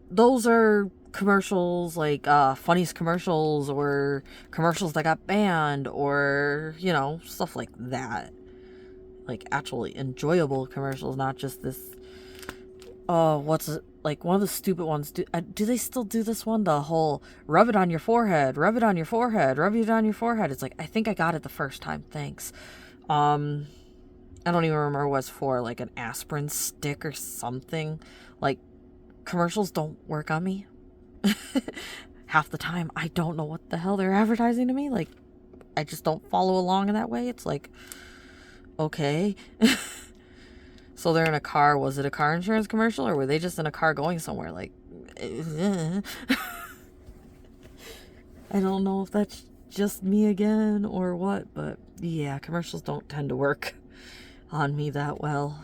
those are commercials like funniest commercials or commercials that got banned or, you know, stuff like that. Like actually enjoyable commercials, not just this like one of the stupid ones. Do they still do this one? The whole rub it on your forehead, rub it on your forehead, rub it on your forehead. It's like, I think I got it the first time, thanks. I don't even remember what it's for, like an aspirin stick or something. Like, commercials don't work on me. Half the time I don't know what the hell they're advertising to me. Like, I just don't follow along in that way. It's like, okay. So they're in a car. Was it a car insurance commercial, or were they just in a car going somewhere? Like, I don't know if that's just me again or what, but yeah, commercials don't tend to work on me that well.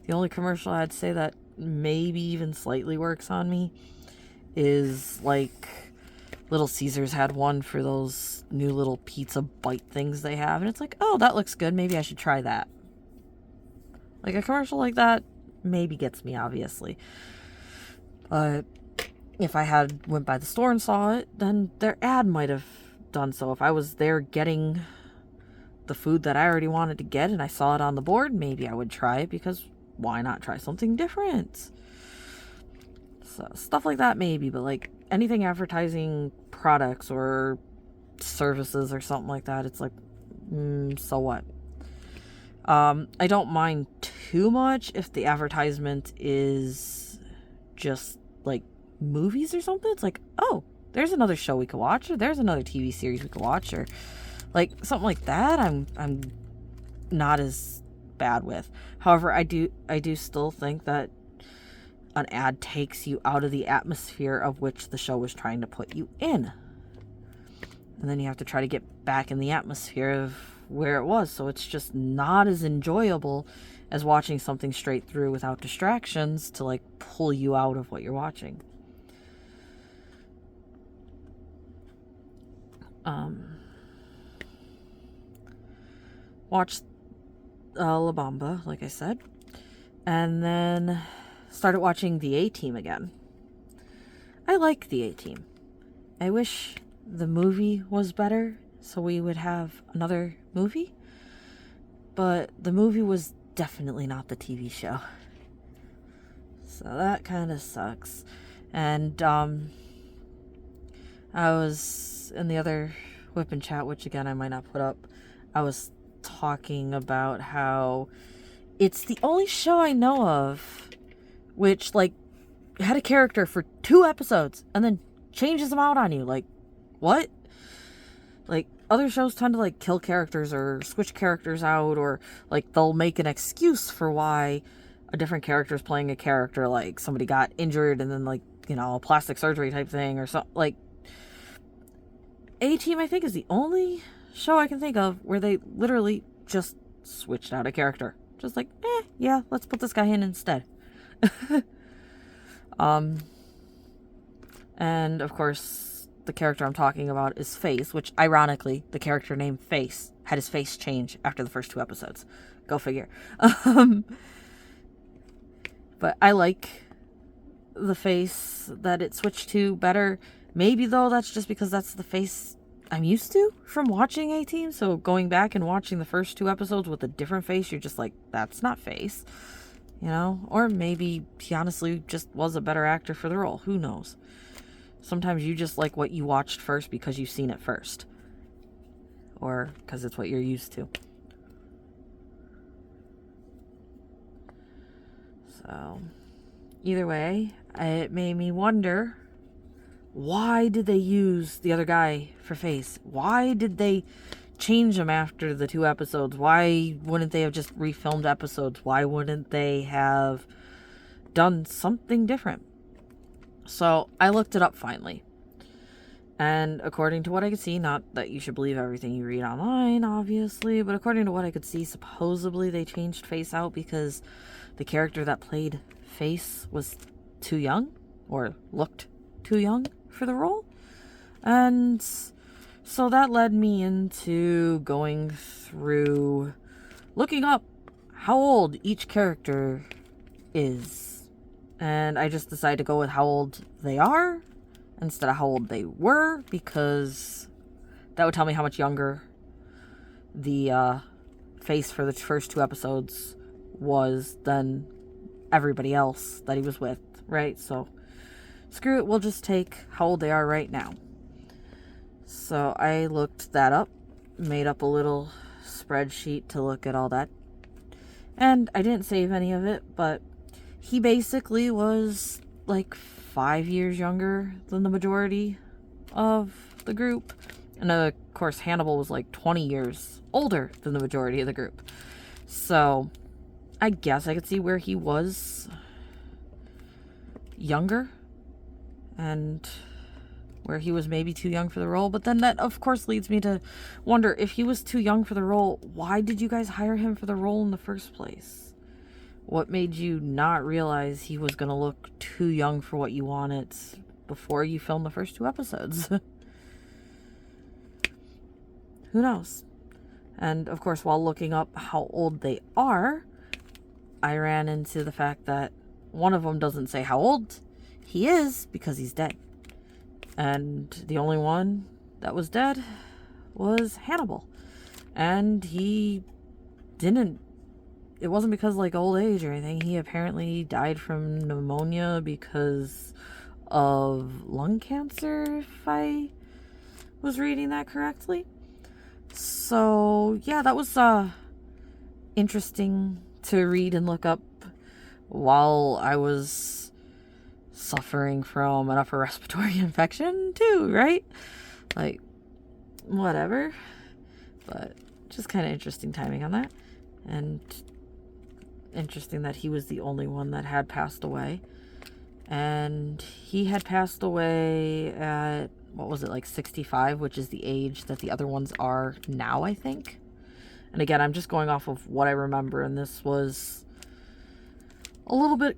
The only commercial I'd say that maybe even slightly works on me is like Little Caesars had one for those new little pizza bite things they have, and it's like, oh, that looks good, maybe I should try that. Like, a commercial like that maybe gets me, obviously. But if I went by the store and saw it, then their ad might have done so. If I was there getting the food that I already wanted to get and I saw it on the board, maybe I would try it, because why not try something different? So stuff like that maybe, but like anything advertising products or services or something like that, it's like, so what? I don't mind too much if the advertisement is just like movies or something. It's like, oh, there's another show we could watch, or there's another TV series we could watch, or like something like that. I'm not as bad with. However, I do still think that an ad takes you out of the atmosphere of which the show was trying to put you in. And then you have to try to get back in the atmosphere of where it was. So it's just not as enjoyable as watching something straight through without distractions to like pull you out of what you're watching. Watched La Bamba, like I said. And then started watching The A-Team again. I like The A-Team. I wish the movie was better so we would have another movie. But the movie was definitely not the TV show. So that kind of sucks. And I was in the other Whip and Chat, which again I might not put up. I was talking about how it's the only show I know of which like had a character for 2 episodes and then changes them out on you. Like, what? Like, other shows tend to like kill characters or switch characters out, or like they'll make an excuse for why a different character is playing a character, like somebody got injured and then like, you know, a plastic surgery type thing or something. Like, A-Team I think is the only show I can think of where they literally just switched out a character. Just like, yeah, let's put this guy in instead. And of course the character I'm talking about is Face, which ironically, the character named Face had his face change after the first 2 episodes. Go figure. But I like the face that it switched to better. Maybe though that's just because that's the face I'm used to from watching A-Team. So going back and watching the first 2 episodes with a different face, you're just like, that's not Face. You know? Or maybe he honestly just was a better actor for the role. Who knows? Sometimes you just like what you watched first because you've seen it first. Or because it's what you're used to. So, either way, it made me wonder, why did they use the other guy for Face? Why did they change him after the 2 episodes? Why wouldn't they have just refilmed episodes? Why wouldn't they have done something different? So I looked it up finally. And according to what I could see, not that you should believe everything you read online, obviously, but according to what I could see, supposedly they changed Face out because the character that played Face was too young, or looked too young for the role. And so that led me into going through looking up how old each character is. And I just decided to go with how old they are instead of how old they were, because that would tell me how much younger the Face for the first 2 episodes was than everybody else that he was with, right? So screw it, we'll just take how old they are right now. So I looked that up, made up a little spreadsheet to look at all that. And I didn't save any of it, but he basically was like 5 years younger than the majority of the group. And of course, Hannibal was like 20 years older than the majority of the group. So I guess I could see where he was younger and where he was maybe too young for the role. But then that, of course, leads me to wonder, if he was too young for the role, why did you guys hire him for the role in the first place? What made you not realize he was going to look too young for what you wanted before you filmed the first 2 episodes? Who knows? And, of course, while looking up how old they are, I ran into the fact that one of them doesn't say how old he is because he's dead. And the only one that was dead was Hannibal. And he didn't, it wasn't because like old age or anything. He apparently died from pneumonia because of lung cancer, if I was reading that correctly. So yeah, that was interesting to read and look up while I was suffering from an upper respiratory infection too, right? Like, whatever. But just kind of interesting timing on that. And interesting that he was the only one that had passed away. And he had passed away at, what was it, like 65, which is the age that the other ones are now, I think. And again, I'm just going off of what I remember, and this was a little bit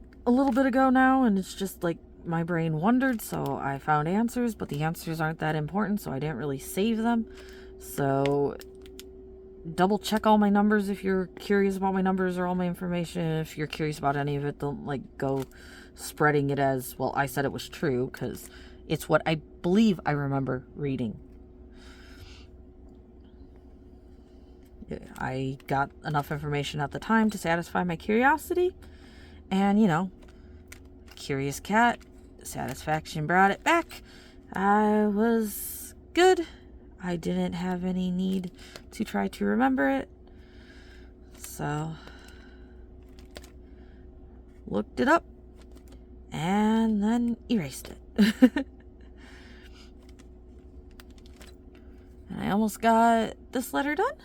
ago now, and it's just like my brain wondered, so I found answers, but the answers aren't that important, so I didn't really save them. So double check all my numbers if you're curious about my numbers or all my information. If you're curious about any of it, don't like go spreading it as, well, I said it was true, because it's what I believe I remember reading. I got enough information at the time to satisfy my curiosity. And, you know, curious cat, satisfaction brought it back. I was good. I didn't have any need to try to remember it. So, looked it up and then erased it. And I almost got this letter done.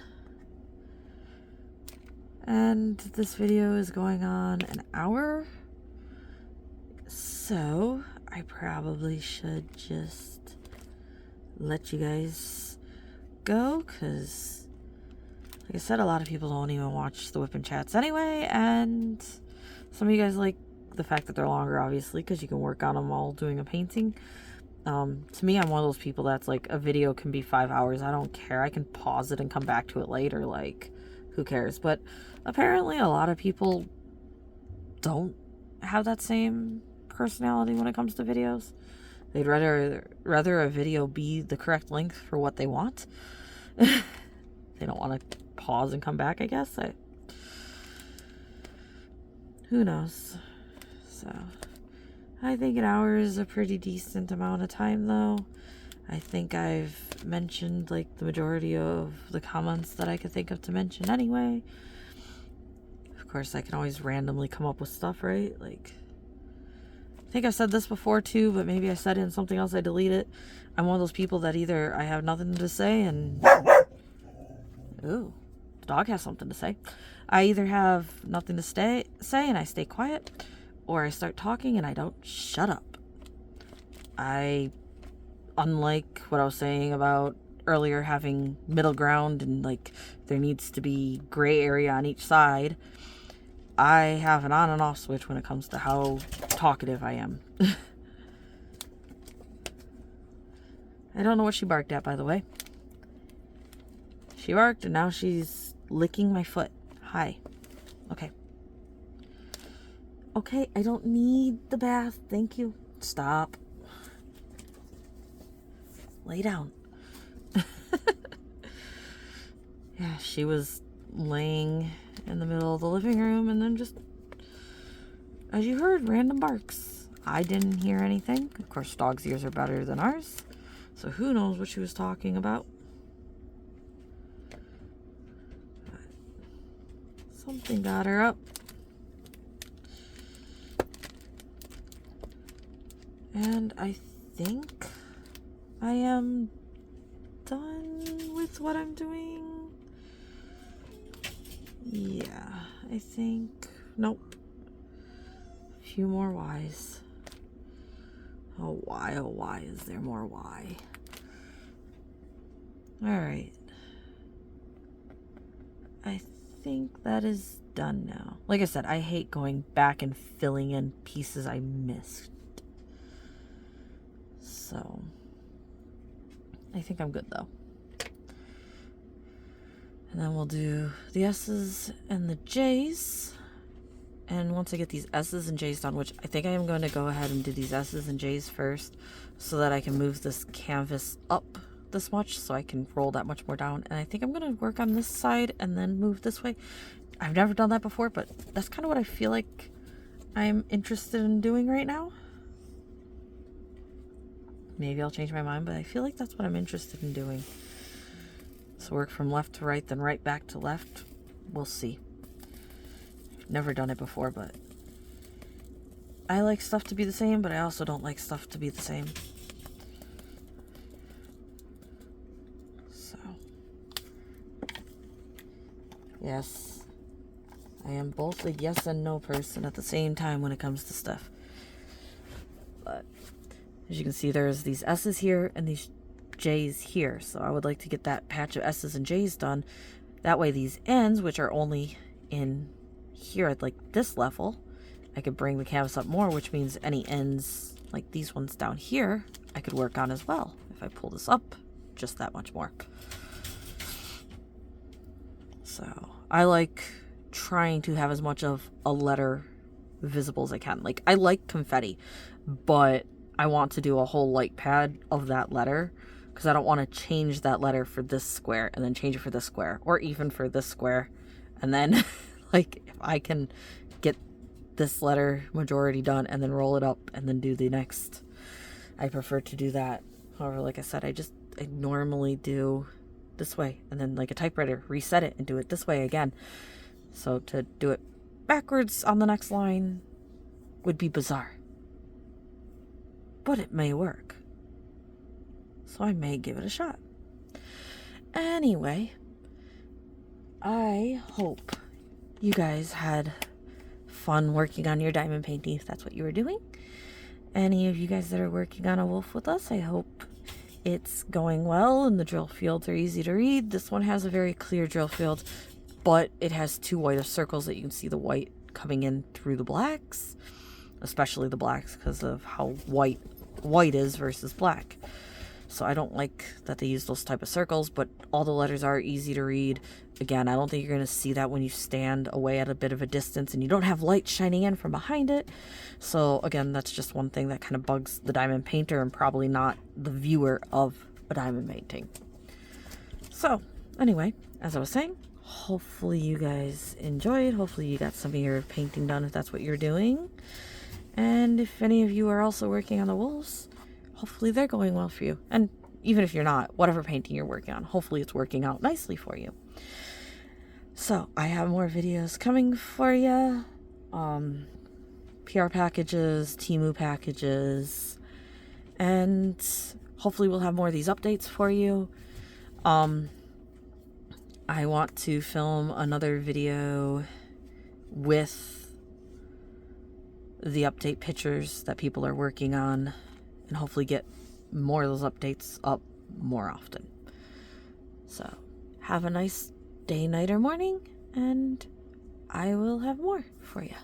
And this video is going on an hour. So I probably should just let you guys go, because like I said, a lot of people don't even watch the Whip and Chats anyway, and some of you guys like the fact that they're longer, obviously, because you can work on them while doing a painting. To me, I'm one of those people that's like, a video can be 5 hours. I don't care. I can pause it and come back to it later. Like, who cares? But apparently a lot of people don't have that same personality when it comes to videos. They'd rather a video be the correct length for what they want. They don't want to pause and come back, I guess. Who knows? So, I think an hour is a pretty decent amount of time, though. I think I've mentioned, like, the majority of the comments that I could think of to mention anyway. Of course, I can always randomly come up with stuff, right? Like, I think I've said this before, too, but maybe I said it in something else, I delete it. I'm one of those people that either I have nothing to say and... Ooh, the dog has something to say. I either have nothing to say and I stay quiet, or I start talking and I don't shut up. Unlike what I was saying about earlier, having middle ground and like there needs to be gray area on each side, I have an on and off switch when it comes to how talkative I am. I don't know what she barked at, by the way. She barked and now she's licking my foot. Hi. Okay. Okay, I don't need the bath. Thank you. Stop. Lay down. Yeah, she was laying in the middle of the living room and then just, as you heard, random barks. I didn't hear anything. Of course, dogs' ears are better than ours. So who knows what she was talking about. Something got her up. And I think I am done with what I'm doing. Yeah, I think... Nope. A few more Ys. Oh, why is there more Y? Alright. I think that is done now. Like I said, I hate going back and filling in pieces I missed. So, I think I'm good though. And then we'll do the S's and the J's. And once I get these S's and J's done, which I think I am going to go ahead and do these S's and J's first so that I can move this canvas up this much so I can roll that much more down. And I think I'm going to work on this side and then move this way. I've never done that before, but that's kind of what I feel like I'm interested in doing right now. Maybe I'll change my mind, but I feel like that's what I'm interested in doing. So work from left to right, then right back to left. We'll see. Never done it before, but I like stuff to be the same, but I also don't like stuff to be the same. So, yes, I am both a yes and no person at the same time when it comes to stuff. But as you can see, there's these S's here and these J's here. So I would like to get that patch of S's and J's done. That way these ends, which are only in here at like this level, I could bring the canvas up more, which means any ends like these ones down here I could work on as well if I pull this up just that much more. So I like trying to have as much of a letter visible as I can. Like, I like confetti, but I want to do a whole light pad of that letter because I don't want to change that letter for this square and then change it for this square, or even for this square. And then like, if I can get this letter majority done and then roll it up and then do the next, I prefer to do that. However, like I said, I normally do this way, and then like a typewriter, reset it and do it this way again. So to do it backwards on the next line would be bizarre, but it may work. So I may give it a shot. Anyway, I hope you guys had fun working on your diamond painting if that's what you were doing. Any of you guys that are working on a wolf with us, I hope it's going well and the drill fields are easy to read. This one has a very clear drill field, but it has two white circles that you can see the white coming in through the blacks, especially the blacks because of how white white is versus black. So I don't like that they use those type of circles, but all the letters are easy to read. Again, I don't think you're going to see that when you stand away at a bit of a distance and you don't have light shining in from behind it. So again, that's just one thing that kind of bugs the diamond painter and probably not the viewer of a diamond painting. So anyway, as I was saying, hopefully you guys enjoyed. Hopefully you got some of your painting done if that's what you're doing. And if any of you are also working on the wolves, hopefully they're going well for you. And even if you're not, whatever painting you're working on, hopefully it's working out nicely for you. So I have more videos coming for you. PR packages, Temu packages, and hopefully we'll have more of these updates for you. I want to film another video with the update pictures that people are working on and hopefully get more of those updates up more often. So have a nice day, night, or morning, and I will have more for you.